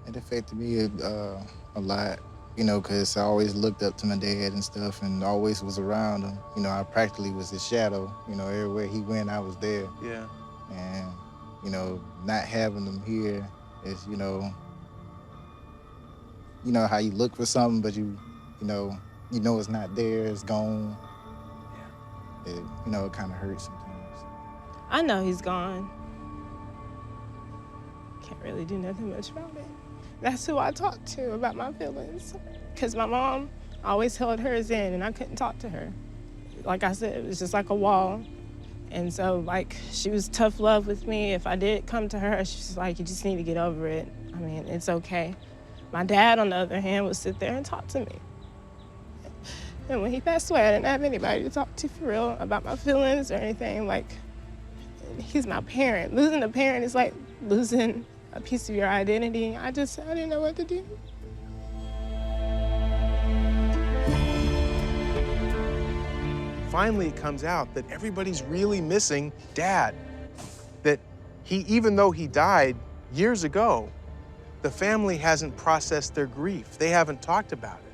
It affected me a lot, because I always looked up to my dad and stuff and always was around him. I practically was his shadow. Everywhere he went, I was there. Yeah. And, not having him here is, how you look for something, but you know it's not there, it's gone. Yeah. It kind of hurts sometimes. I know he's gone. Can't really do nothing much about it. That's who I talked to about my feelings. Because my mom always held hers in and I couldn't talk to her. Like I said, it was just like a wall. And so, she was tough love with me. If I did come to her, she's like, you just need to get over it. I mean, it's okay. My dad, on the other hand, would sit there and talk to me. And when he passed away, I didn't have anybody to talk to for real about my feelings or anything. He's my parent. Losing a parent is like losing a piece of your identity. I didn't know what to do. Finally, it comes out that everybody's really missing Dad. That even though he died years ago, the family hasn't processed their grief. They haven't talked about it.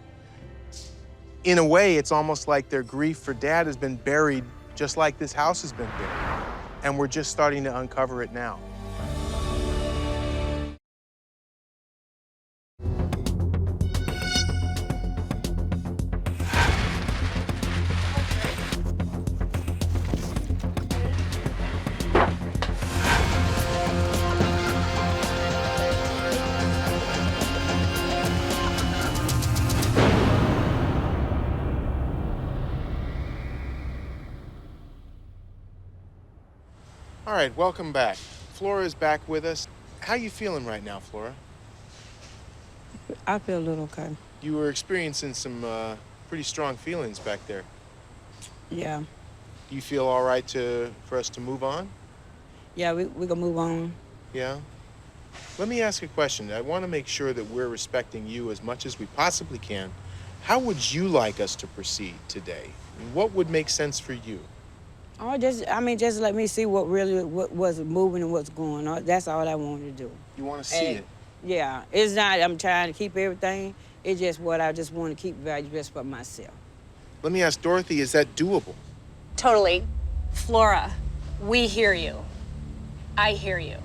In a way, it's almost like their grief for Dad has been buried just like this house has been buried. And we're just starting to uncover it now. All right, welcome back. Flora is back with us. How you feeling right now, Flora? I feel a little okay. You were experiencing some pretty strong feelings back there. Yeah. Do you feel all right for us to move on? Yeah, we gonna move on. Yeah? Let me ask a question. I want to make sure that we're respecting you as much as we possibly can. How would you like us to proceed today? What would make sense for you? Oh, just let me see what was moving and what's going on. That's all I wanted to do. You want to see it? Yeah, it's not I'm trying to keep everything. It's just what I just want to keep value just for myself. Let me ask Dorothy, is that doable? Totally. Flora, we hear you. I hear you.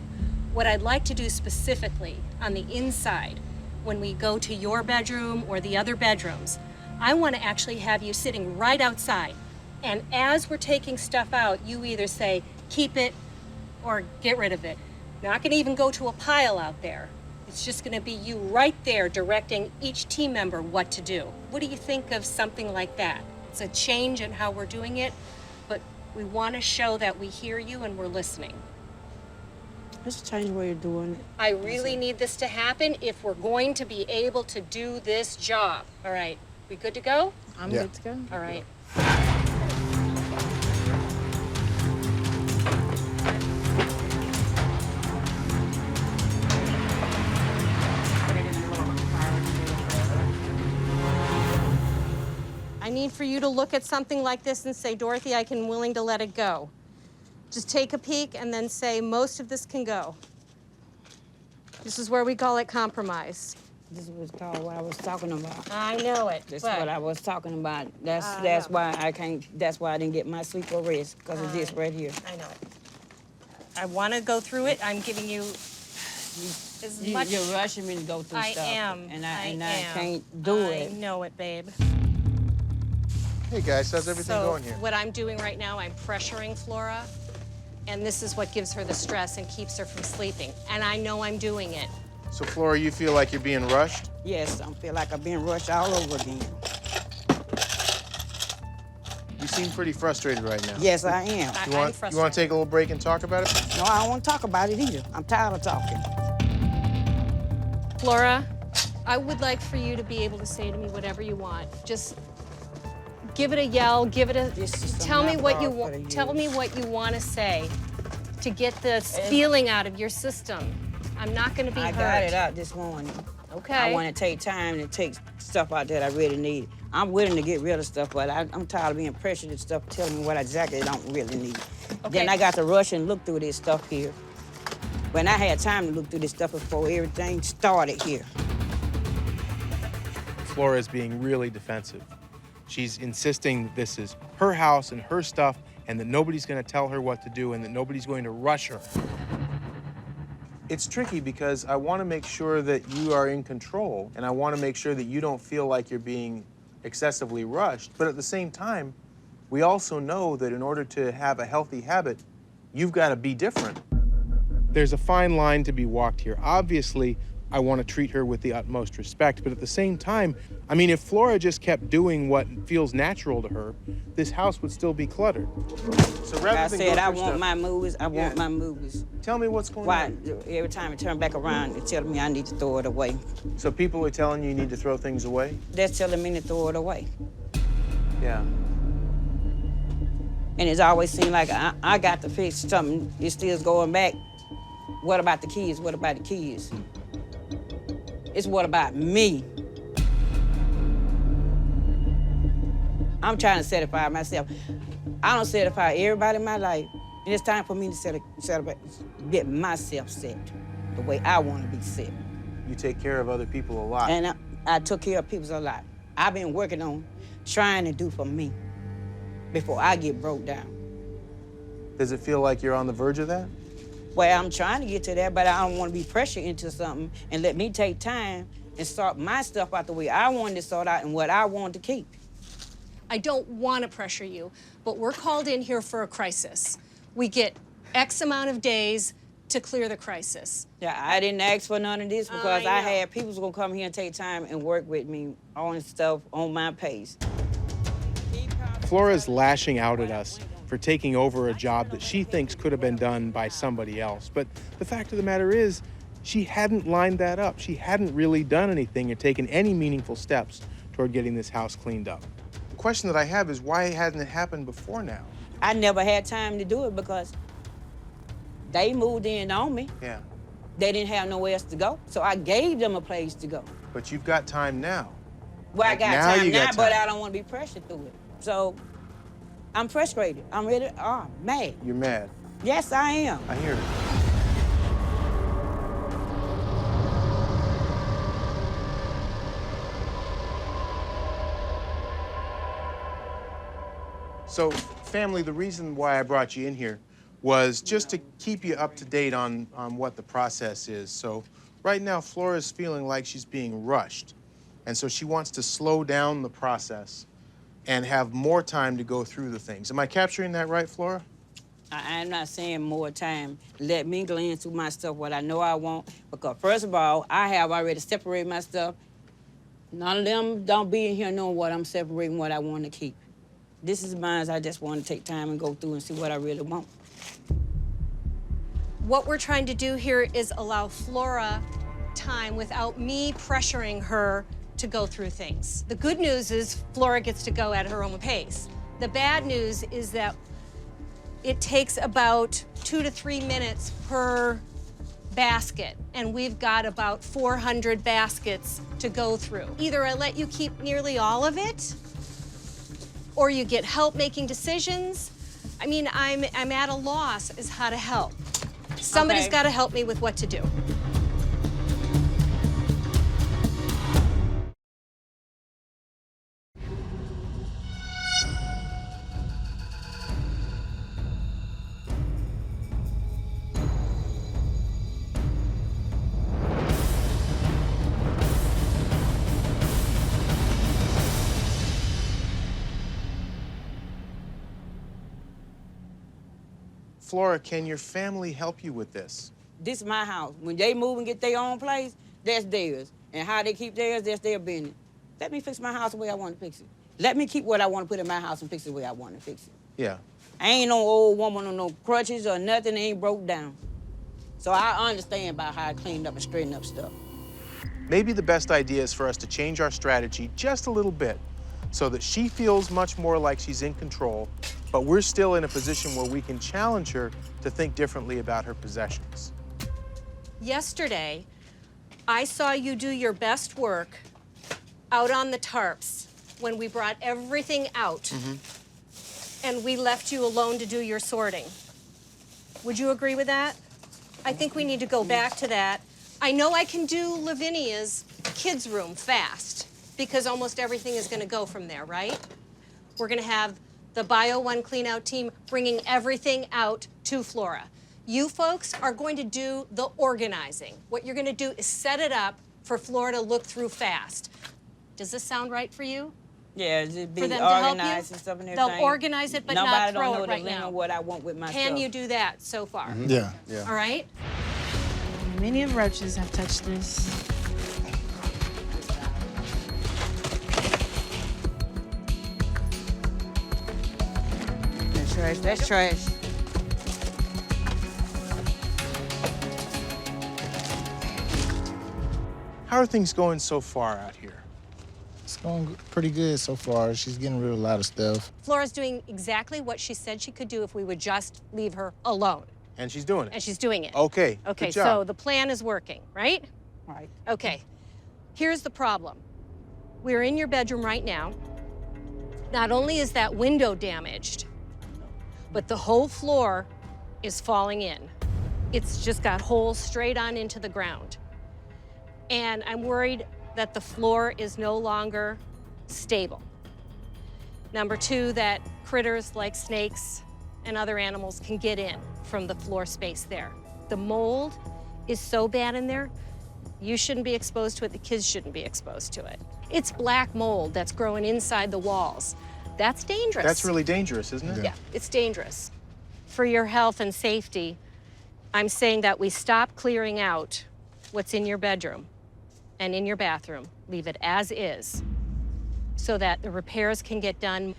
What I'd like to do specifically on the inside, when we go to your bedroom or the other bedrooms, I want to actually have you sitting right outside. And as we're taking stuff out, you either say, keep it or get rid of it. Not gonna even go to a pile out there. It's just gonna be you right there directing each team member what to do. What do you think of something like that? It's a change in how we're doing it, but we wanna show that we hear you and we're listening. Let's change the way you're doing it. I really need this to happen if we're going to be able to do this job. All right, we good to go? I'm good to go. All right. for you to look at something like this and say, Dorothy, I'm willing to let it go. Just take a peek and then say, most of this can go. This is where we call it compromise. This was called what I was talking about. I know it, That's but what I was talking about. That's why I can't. That's why I didn't get my sleep or rest because of this right here. I know it. I want to go through it. I'm giving you as much. You're rushing me to go through I stuff. am. And I am. can't do it. I know it, babe. Hey guys, how's everything So going here? what I'm doing right now, I'm pressuring Flora, and this is what gives her the stress and keeps her from sleeping. And I know I'm doing it. So Flora, you feel like you're being rushed? Yes, I feel like I'm being rushed all over again. You seem pretty frustrated right now. Yes, I am. You want to take a little break and talk about it? No, I don't want to talk about it either. I'm tired of talking. Flora, I would like for you to be able to say to me whatever you want. Just give it a yell, give it a. Tell me what you want. Tell me what you want to say to get this feeling out of your system. I'm not going to be hurt. I got it out this morning. Okay. I want to take time to take stuff out that I really need. I'm willing to get rid of stuff, but I'm tired of being pressured and stuff telling me what exactly I don't really need. Okay. Then I got to rush and look through this stuff here. When I had time to look through this stuff before everything started here. Flora is being really defensive. She's insisting that this is her house and her stuff and that nobody's going to tell her what to do and that nobody's going to rush her. It's tricky because I want to make sure that you are in control and I want to make sure that you don't feel like you're being excessively rushed. But at the same time, we also know that in order to have a healthy habit, you've got to be different. There's a fine line to be walked here. Obviously, I want to treat her with the utmost respect, but at the same time, I mean, if Flora just kept doing what feels natural to her, this house would still be cluttered. So rather I than said go I through want stuff, my movies. I want my movies. Tell me what's going Why? on. Every time it turn back around, it's telling me I need to throw it away. So people are telling you need to throw things away? That's telling me to throw it away. Yeah. And it's always seemed like I got to fix something. It still's going back. What about the kids? What about the kids? It's what about me? I'm trying to satisfy myself. I don't satisfy everybody in my life. And it's time for me to get myself set the way I want to be set. You take care of other people a lot. And I took care of people a lot. I've been working on trying to do for me before I get broke down. Does it feel like you're on the verge of that? Well, I'm trying to get to that, but I don't want to be pressured into something and let me take time and sort my stuff out the way I wanted to sort out and what I want to keep. I don't want to pressure you, but we're called in here for a crisis. We get X amount of days to clear the crisis. Yeah, I didn't ask for none of this because I know. had people gonna come here and take time and work with me on stuff on my pace. Flora's lashing out at us for taking over a job that she thinks could have been done by somebody else. But the fact of the matter is, she hadn't lined that up. She hadn't really done anything or taken any meaningful steps toward getting this house cleaned up. The question that I have is, why hasn't it happened before now? I never had time to do it because they moved in on me. Yeah. They didn't have nowhere else to go, so I gave them a place to go. But you've got time now. Well, I got Now time you now, got but time. I don't want to be pressured through it. So I'm frustrated. I'm ready. Mad. You're mad. Yes, I am. I hear it. So, family, the reason why I brought you in here was just to keep you up to date on what the process is. So, right now, Flora's feeling like she's being rushed. And so she wants to slow down the process and have more time to go through the things. Am I capturing that right, Flora? I'm not saying more time. Let me glance through my stuff, what I know I want. Because first of all, I have already separated my stuff. None of them don't be in here knowing what I'm separating, what I want to keep. This is mine. I just want to take time and go through and see what I really want. What we're trying to do here is allow Flora time without me pressuring her to go through things. The good news is Flora gets to go at her own pace. The bad news is that it takes about 2 to 3 minutes per basket, and we've got about 400 baskets to go through. Either I let you keep nearly all of it, or you get help making decisions. I mean, I'm at a loss as how to help. Somebody's got to help me with what to do. Flora, can your family help you with this? This is my house. When they move and get their own place, that's theirs. And how they keep theirs, that's their business. Let me fix my house the way I want to fix it. Let me keep what I want to put in my house and fix it the way I want to fix it. Yeah. I ain't no old woman on no crutches or nothing that ain't broke down. So I understand about how I cleaned up and straightened up stuff. Maybe the best idea is for us to change our strategy just a little bit so that she feels much more like she's in control, but we're still in a position where we can challenge her to think differently about her possessions. Yesterday, I saw you do your best work out on the tarps when we brought everything out and we left you alone to do your sorting. Would you agree with that? I think we need to go back to that. I know I can do Lavinia's kids' room fast because almost everything is going to go from there, right? We're going to have the Bio 1 clean-out team bringing everything out to Flora. You folks are going to do the organizing. What you're going to do is set it up for Flora to look through fast. Does this sound right for you? Yeah, just be For them to help organized you? and stuff and everything. They'll organize it, but Nobody not throw don't it know right the limit now. what I want with my Can stuff. you do that so far? Yeah. All right? Many of roaches have touched this. That's trash. That's trash. How are things going so far out here? It's going pretty good so far. She's getting rid of a lot of stuff. Flora's doing exactly what she said she could do if we would just leave her alone. And she's doing it. And she's doing it. Okay, Okay, good job. so the plan is working, right? Right. Okay. Here's the problem. We're in your bedroom right now. Not only is that window damaged, but the whole floor is falling in. It's just got holes straight on into the ground. And I'm worried that the floor is no longer stable. Number two, that critters like snakes and other animals can get in from the floor space there. The mold is so bad in there, you shouldn't be exposed to it, the kids shouldn't be exposed to it. It's black mold that's growing inside the walls. That's dangerous. That's really dangerous, isn't it? Yeah, it's dangerous. For your health and safety, I'm saying that we stop clearing out what's in your bedroom and in your bathroom. Leave it as is so that the repairs can get done.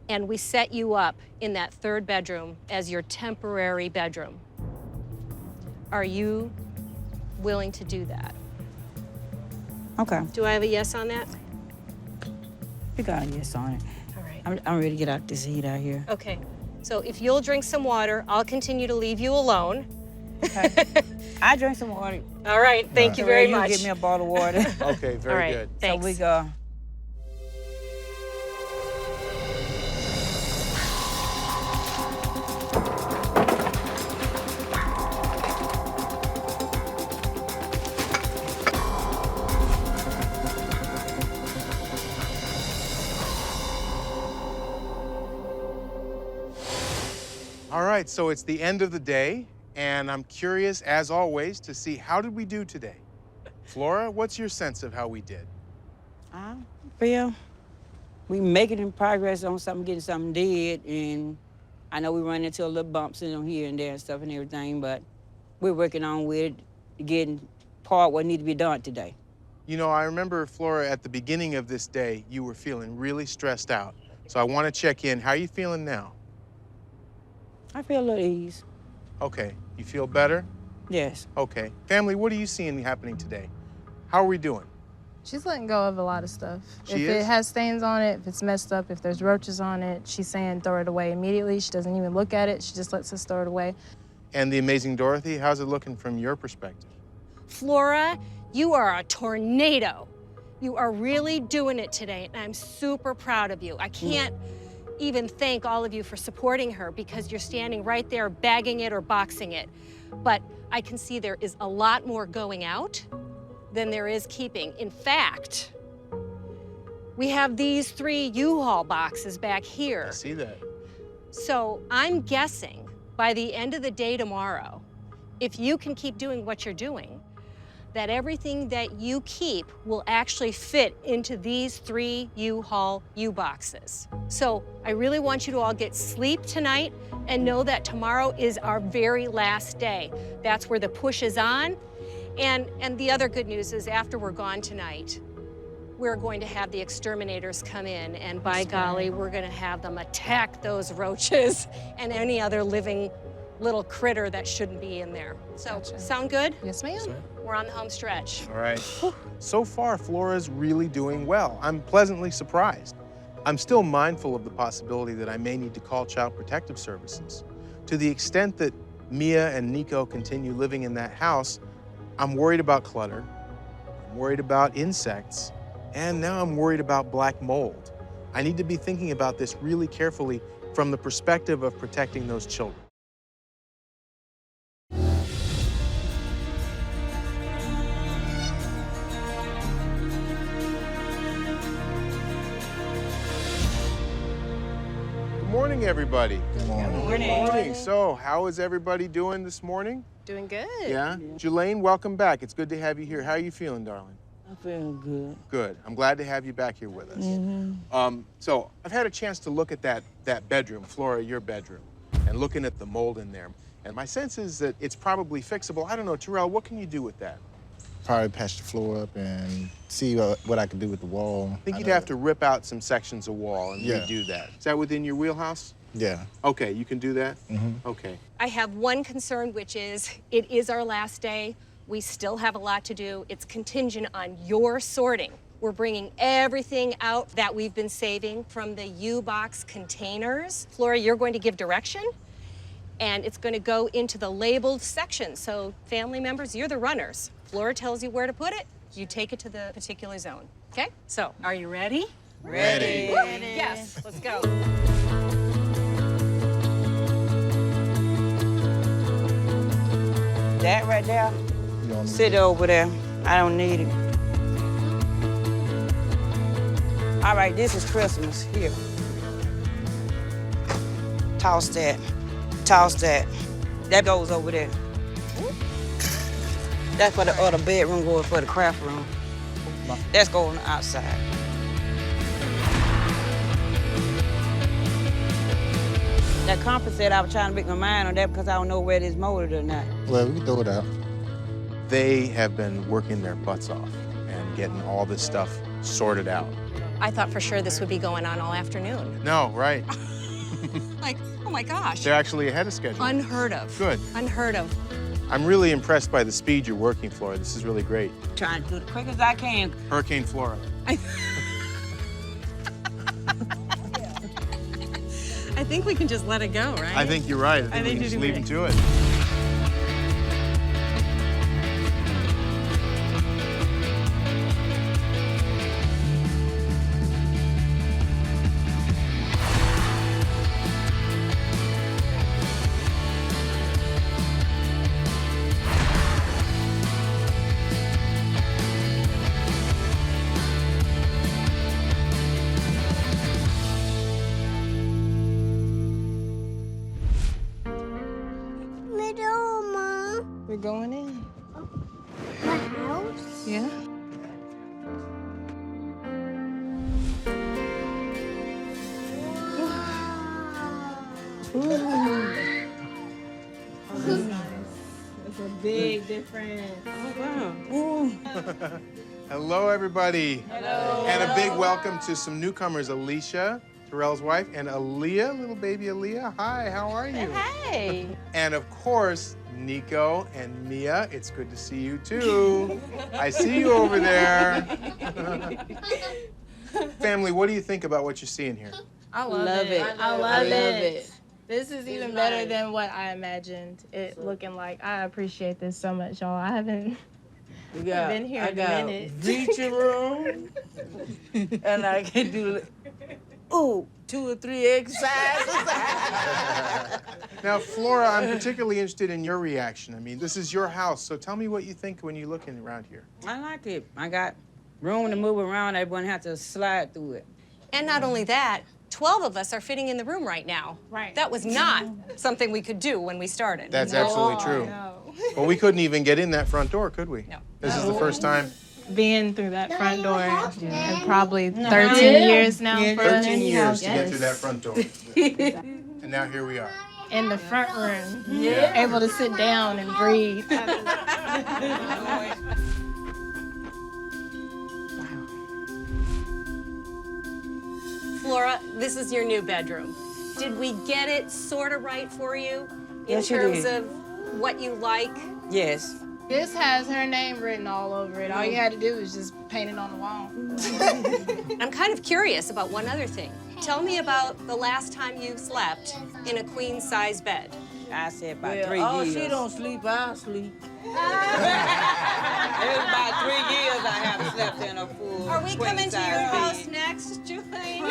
And we set you up in that third bedroom as your temporary bedroom. Are you willing to do that? Okay. Do I have a yes on that? You got a yes on it. All right. I'm ready to get out this heat out here. Okay. So if you'll drink some water, I'll continue to leave you alone. Okay. I drink some water. All right. Thank you very You much. give me a bottle of water. Okay, very All right. good. Thanks. So we go. All right, so it's the end of the day, and I'm curious, as always, to see how did we do today? Flora, what's your sense of how we did? I feel we making in progress on something, getting something did, and I know we run into a little bumps in them here and there and stuff and everything, but we're working on with it, getting part what need to be done today. You know, I remember, Flora, at the beginning of this day, you were feeling really stressed out. So I want to check in. How are you feeling now? I feel a little ease. Okay, you feel better? Yes. Okay. Family, what are you seeing happening today? How are we doing? She's letting go of a lot of stuff. She If is? it has stains on it, if it's messed up, if there's roaches on it, she's saying throw it away immediately. She doesn't even look at it. She just lets us throw it away. And the amazing Dorothy, how's it looking from your perspective? Flora, you are a tornado. You are really doing it today, and I'm super proud of you. I can't even thank all of you for supporting her because you're standing right there bagging it or boxing it. But I can see there is a lot more going out than there is keeping. In fact, we have these 3 U-Haul boxes back here. I see that. So I'm guessing by the end of the day tomorrow, if you can keep doing what you're doing, that everything that you keep will actually fit into these 3 U-Haul U-boxes. So I really want you to all get sleep tonight and know that tomorrow is our very last day. That's where the push is on. And the other good news is after we're gone tonight, we're going to have the exterminators come in, and by golly, we're gonna have them attack those roaches and any other living little critter that shouldn't be in there. So, sound good? Yes, ma'am. We're on the home stretch. All right. So far, Flora's really doing well. I'm pleasantly surprised. I'm still mindful of the possibility that I may need to call Child Protective Services. To the extent that Mia and Nico continue living in that house, I'm worried about clutter, I'm worried about insects, and now I'm worried about black mold. I need to be thinking about this really carefully from the perspective of protecting those children. Good morning, everybody. Good Morning. So, how is everybody doing this morning? Doing good. Yeah? Jelaine, welcome back. It's good to have you here. How are you feeling, darling? I'm feeling good. Good. I'm glad to have you back here with us. So I've had a chance to look at that bedroom, Flora, your bedroom, and looking at the mold in there. And my sense is that it's probably fixable. I don't know, Terrell, what can you do with that? Probably patch the floor up and see what I can do with the wall. I think you'd have to rip out some sections of wall and redo that. Is that within your wheelhouse? Yeah. Okay, you can do that? Okay. I have one concern, which is it is our last day. We still have a lot to do. It's contingent on your sorting. We're bringing everything out that we've been saving from the U-box containers. Flora, you're going to give direction, and it's going to go into the labeled section. So family members, you're the runners. Flora tells you where to put it. You take it to the particular zone, okay? So, are you ready? Ready. Ready. Yes, let's go. That right there, sit over there. I don't need it. All right, this is Christmas. Here. Toss that. Toss that. That goes over there. That's for the other bedroom, goes for the craft room. That's going outside. That compass said I was trying to make my mind on that because I don't know where it is molded or not. Well, we can throw it out. They have been working their butts off and getting all this stuff sorted out. I thought for sure this would be going on all afternoon. No, right. Like, oh my gosh. They're actually ahead of schedule. Unheard of. Good. Unheard of. I'm really impressed by the speed you're working, Flora. This is really great. Trying to do the quick as I can. Hurricane Flora. I think we can just let it go, right? I think you're right. I think we can just leave him to it. We're going in. My house? Yeah. It's a big difference. Oh, wow. Hello, everybody. Hello. And a big welcome to some newcomers, Alicia, Terrell's wife, and Aaliyah, little baby Aaliyah. Hi, how are you? Hey. And of course, Nico and Mia, it's good to see you too. I see you over there. Family, what do you think about what you're seeing here? I love it. I love it. This is even better than what I imagined it looking like. I appreciate this so much, y'all. I haven't been here in a minute. Feature room, and I can do ooh, 2 or 3 exercises. Now, Flora, I'm particularly interested in your reaction. I mean, this is your house, so tell me what you think when you're looking around here. I like it. I got room to move around. I wouldn't have to slide through it. And not only that, 12 of us are fitting in the room right now. Right. That was not something we could do when we started. That's absolutely true. Well, we couldn't even get in that front door, could we? No. This is the first time. Being through that front door in probably 13 years now. Yeah, for us. 13 years to get through that front door. And now here we are. In the front room. Yeah. Able to sit down and breathe. Flora, this is your new bedroom. Did we get it sort of right for you in Yes, you terms did. of what you like? Yes. This has her name written all over it. All you had to do was just paint it on the wall. I'm kind of curious about one other thing. Tell me about the last time you slept in a queen-size bed. I said about Well, 3 oh, years. she don't sleep, I sleep. It was about 3 years I haven't slept in a full Are we coming to your queen-size house bed. next, Julie?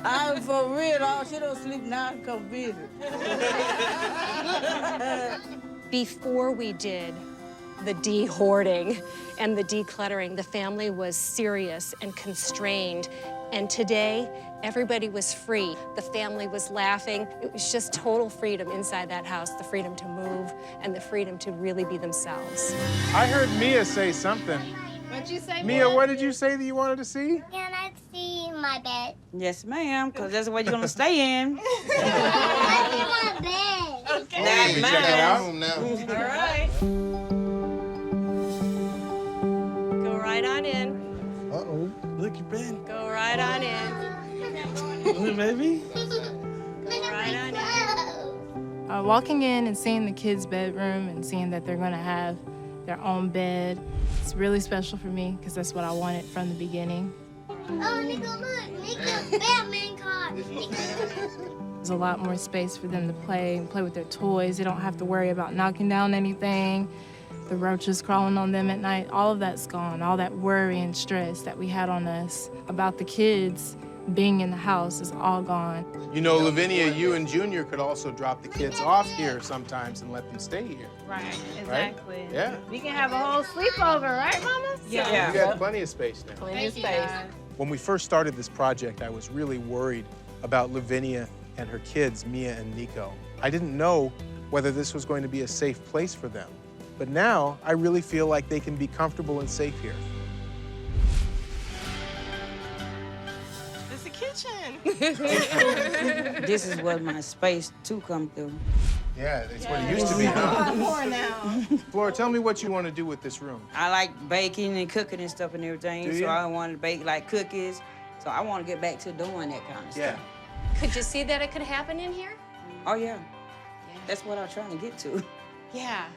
I'm for real, oh, she don't sleep now, come visit. Before we did the de-hoarding and the decluttering, the family was serious and constrained. And today, everybody was free. The family was laughing. It was just total freedom inside that house, the freedom to move and the freedom to really be themselves. I heard Mia say something. What'd you say, Mia, what did you say that you wanted to see? Can I see my bed? Yes, ma'am, because that's what you're going to stay in. I see my bed. Not Let me check it out. All right. Go right on in. Uh-oh. Look, your bed. Go right on in. Look, baby. Go right on in. Walking in and seeing the kids' bedroom and seeing that they're gonna have their own bed, it's really special for me because that's what I wanted from the beginning. Oh, Nico, look. Nico, Batman card. There's a lot more space for them to play with their toys. They don't have to worry about knocking down anything, the roaches crawling on them at night. All of that's gone. All that worry and stress that we had on us about the kids being in the house is all gone. You know, Lavinia, you and Junior could also drop the kids off here sometimes and let them stay here. Right, exactly. Yeah. We can have a whole sleepover, right, Mama? Yeah. We got plenty of space now. Plenty of space. When we first started this project, I was really worried about Lavinia and her kids, Mia and Nico. I didn't know whether this was going to be a safe place for them. But now, I really feel like they can be comfortable and safe here. It's the kitchen. This is where my space to come through. Yeah, that's what it used to be, huh? More now. Flora, tell me what you want to do with this room. I like baking and cooking and stuff and everything, Do so you? I want to bake like cookies. So I want to get back to doing that kind of Yeah. stuff. Could you see that it could happen in here? Oh, yeah. That's what I'm trying to get to. Yeah.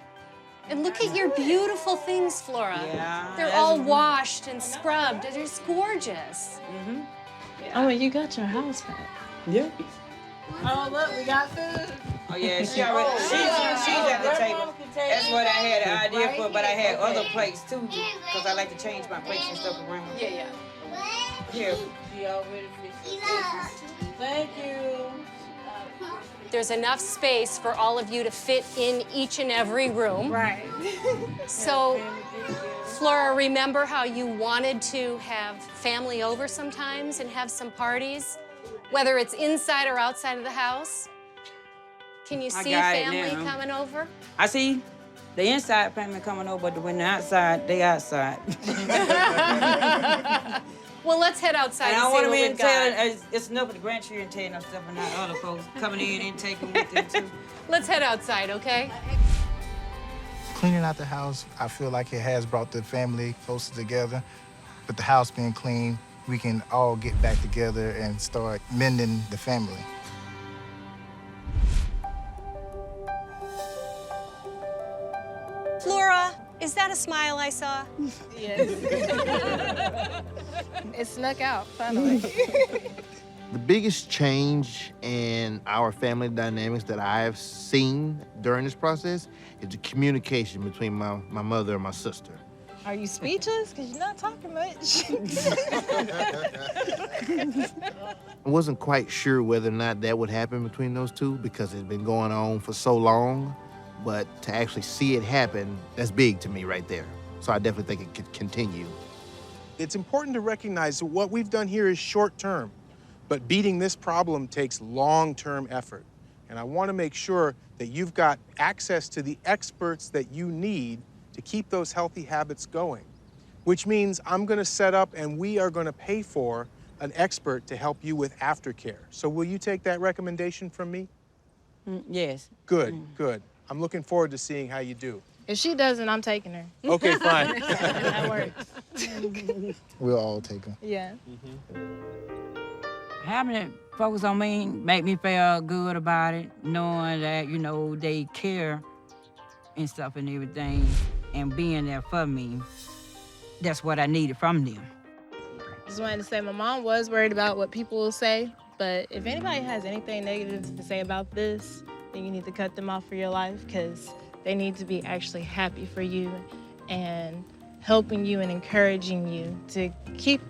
And look at your beautiful things, Flora. Yeah, They're that's- all washed and scrubbed. They're just gorgeous. Oh, and you got your house back. Yeah. Oh, look, we got food. Oh, yeah, she's at the table. That's what I had an idea for, but I had other plates too, because I like to change my plates and stuff around. Yeah. Here. She already fixed it. Thank you. There's enough space for all of you to fit in each and every room. Right. So, Flora, remember how you wanted to have family over sometimes and have some parties, whether it's inside or outside of the house? Can you I see got it family now. coming over? I see the inside family coming over, but when they're outside, they outside. Well, let's head outside And I and see want to what be we've in got. telling, it's enough of the grandchildren telling them stuff and not other folks coming in and taking with them too. Let's head outside, okay? Cleaning out the house, I feel like it has brought the family closer together. With the house being clean, we can all get back together and start mending the family. Flora, is that a smile I saw? Yes. It snuck out, finally. The biggest change in our family dynamics that I have seen during this process is the communication between my mother and my sister. Are you speechless? Because you're not talking much. I wasn't quite sure whether or not that would happen between those two because it's been going on for so long, but to actually see it happen, that's big to me right there. So I definitely think it could continue. It's important to recognize that what we've done here is short-term, but beating this problem takes long-term effort. And I want to make sure that you've got access to the experts that you need to keep those healthy habits going, which means I'm going to set up and we are going to pay for an expert to help you with aftercare. So will you take that recommendation from me? Yes. Good, good. I'm looking forward to seeing how you do. If she doesn't, I'm taking her. Okay, fine. That works. We'll all take them. Yeah. Having it focus on me make me feel good about it, knowing that, you know, they care and stuff and everything, and being there for me. That's what I needed from them. Just wanted to say my mom was worried about what people will say, but if anybody has anything negative to say about this, then you need to cut them off for your life because they need to be actually happy for you and helping you and encouraging you to keep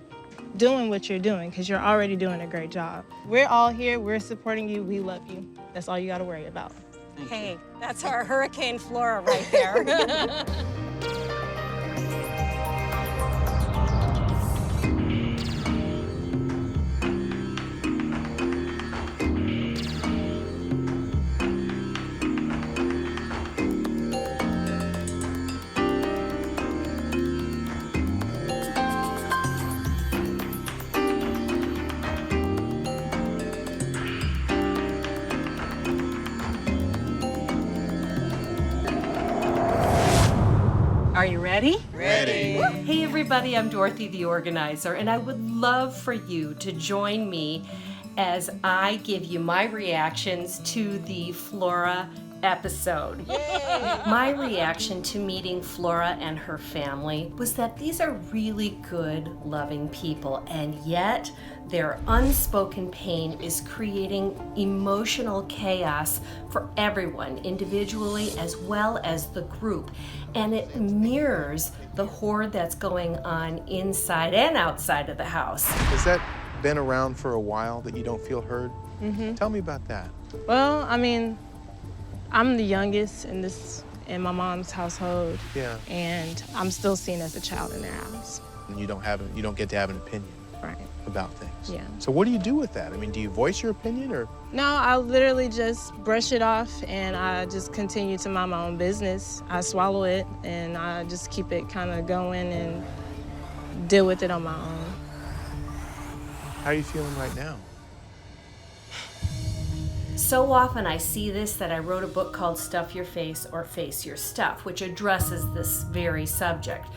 doing what you're doing because you're already doing a great job. We're all here. We're supporting you. We love you. That's all you got to worry about. Hey, that's our Hurricane Flora right there. Are you ready? Ready. Hey everybody, I'm Dorothy the organizer, and I would love for you to join me as I give you my reactions to the Flora episode. My reaction to meeting Flora and her family was that these are really good, loving people, and yet their unspoken pain is creating emotional chaos for everyone, individually as well as the group. And it mirrors the hoard that's going on inside and outside of the house. Has that been around for a while that you don't feel heard? Mm-hmm. Tell me about that. Well, I mean, I'm the youngest in my mom's household. Yeah. And I'm still seen as a child in their house. And you don't get to have an opinion Right. about things. Yeah. So what do you do with that? I mean, do you voice your opinion or? No, I literally just brush it off and I just continue to mind my own business. I swallow it and I just keep it kind of going and deal with it on my own. How are you feeling right now? So often I see this that I wrote a book called Stuff Your Face or Face Your Stuff, which addresses this very subject.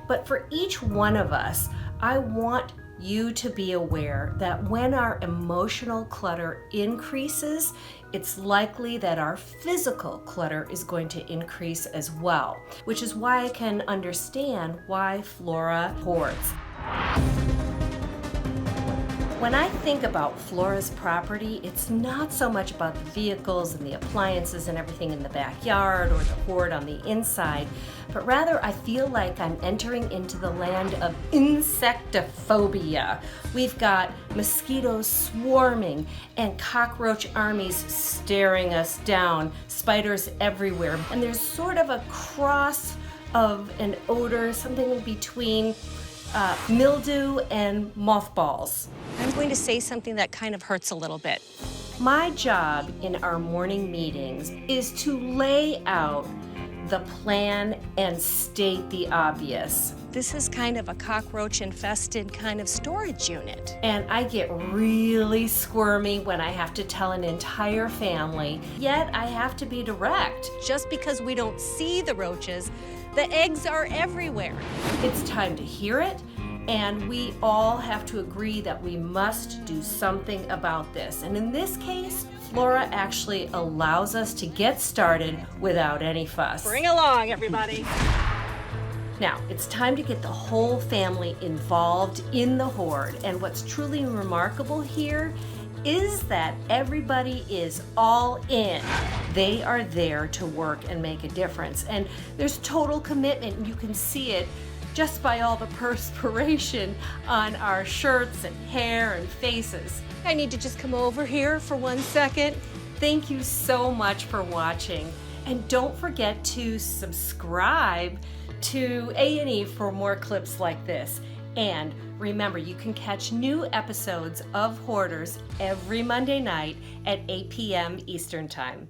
But for each one of us, I want you to be aware that when our emotional clutter increases, it's likely that our physical clutter is going to increase as well, which is why I can understand why Flora hoards. When I think about Flora's property, it's not so much about the vehicles and the appliances and everything in the backyard or the hoard on the inside, but rather I feel like I'm entering into the land of insectophobia. We've got mosquitoes swarming and cockroach armies staring us down, spiders everywhere, and there's sort of a cross of an odor, something in between mildew and mothballs. I'm going to say something that kind of hurts a little bit. My job in our morning meetings is to lay out the plan and state the obvious. This is kind of a cockroach-infested kind of storage unit. And I get really squirmy when I have to tell an entire family, yet I have to be direct. Just because we don't see the roaches, the eggs are everywhere. It's time to hear it, and we all have to agree that we must do something about this. And in this case, Flora actually allows us to get started without any fuss. Bring along, everybody. Now, it's time to get the whole family involved in the hoard. And what's truly remarkable here is that everybody is all in. They are there to work and make a difference. And there's total commitment, and you can see it just by all the perspiration on our shirts and hair and faces. I need to just come over here for 1 second. Thank you so much for watching. And don't forget to subscribe to A&E for more clips like this. And remember, you can catch new episodes of Hoarders every Monday night at 8 p.m. Eastern Time.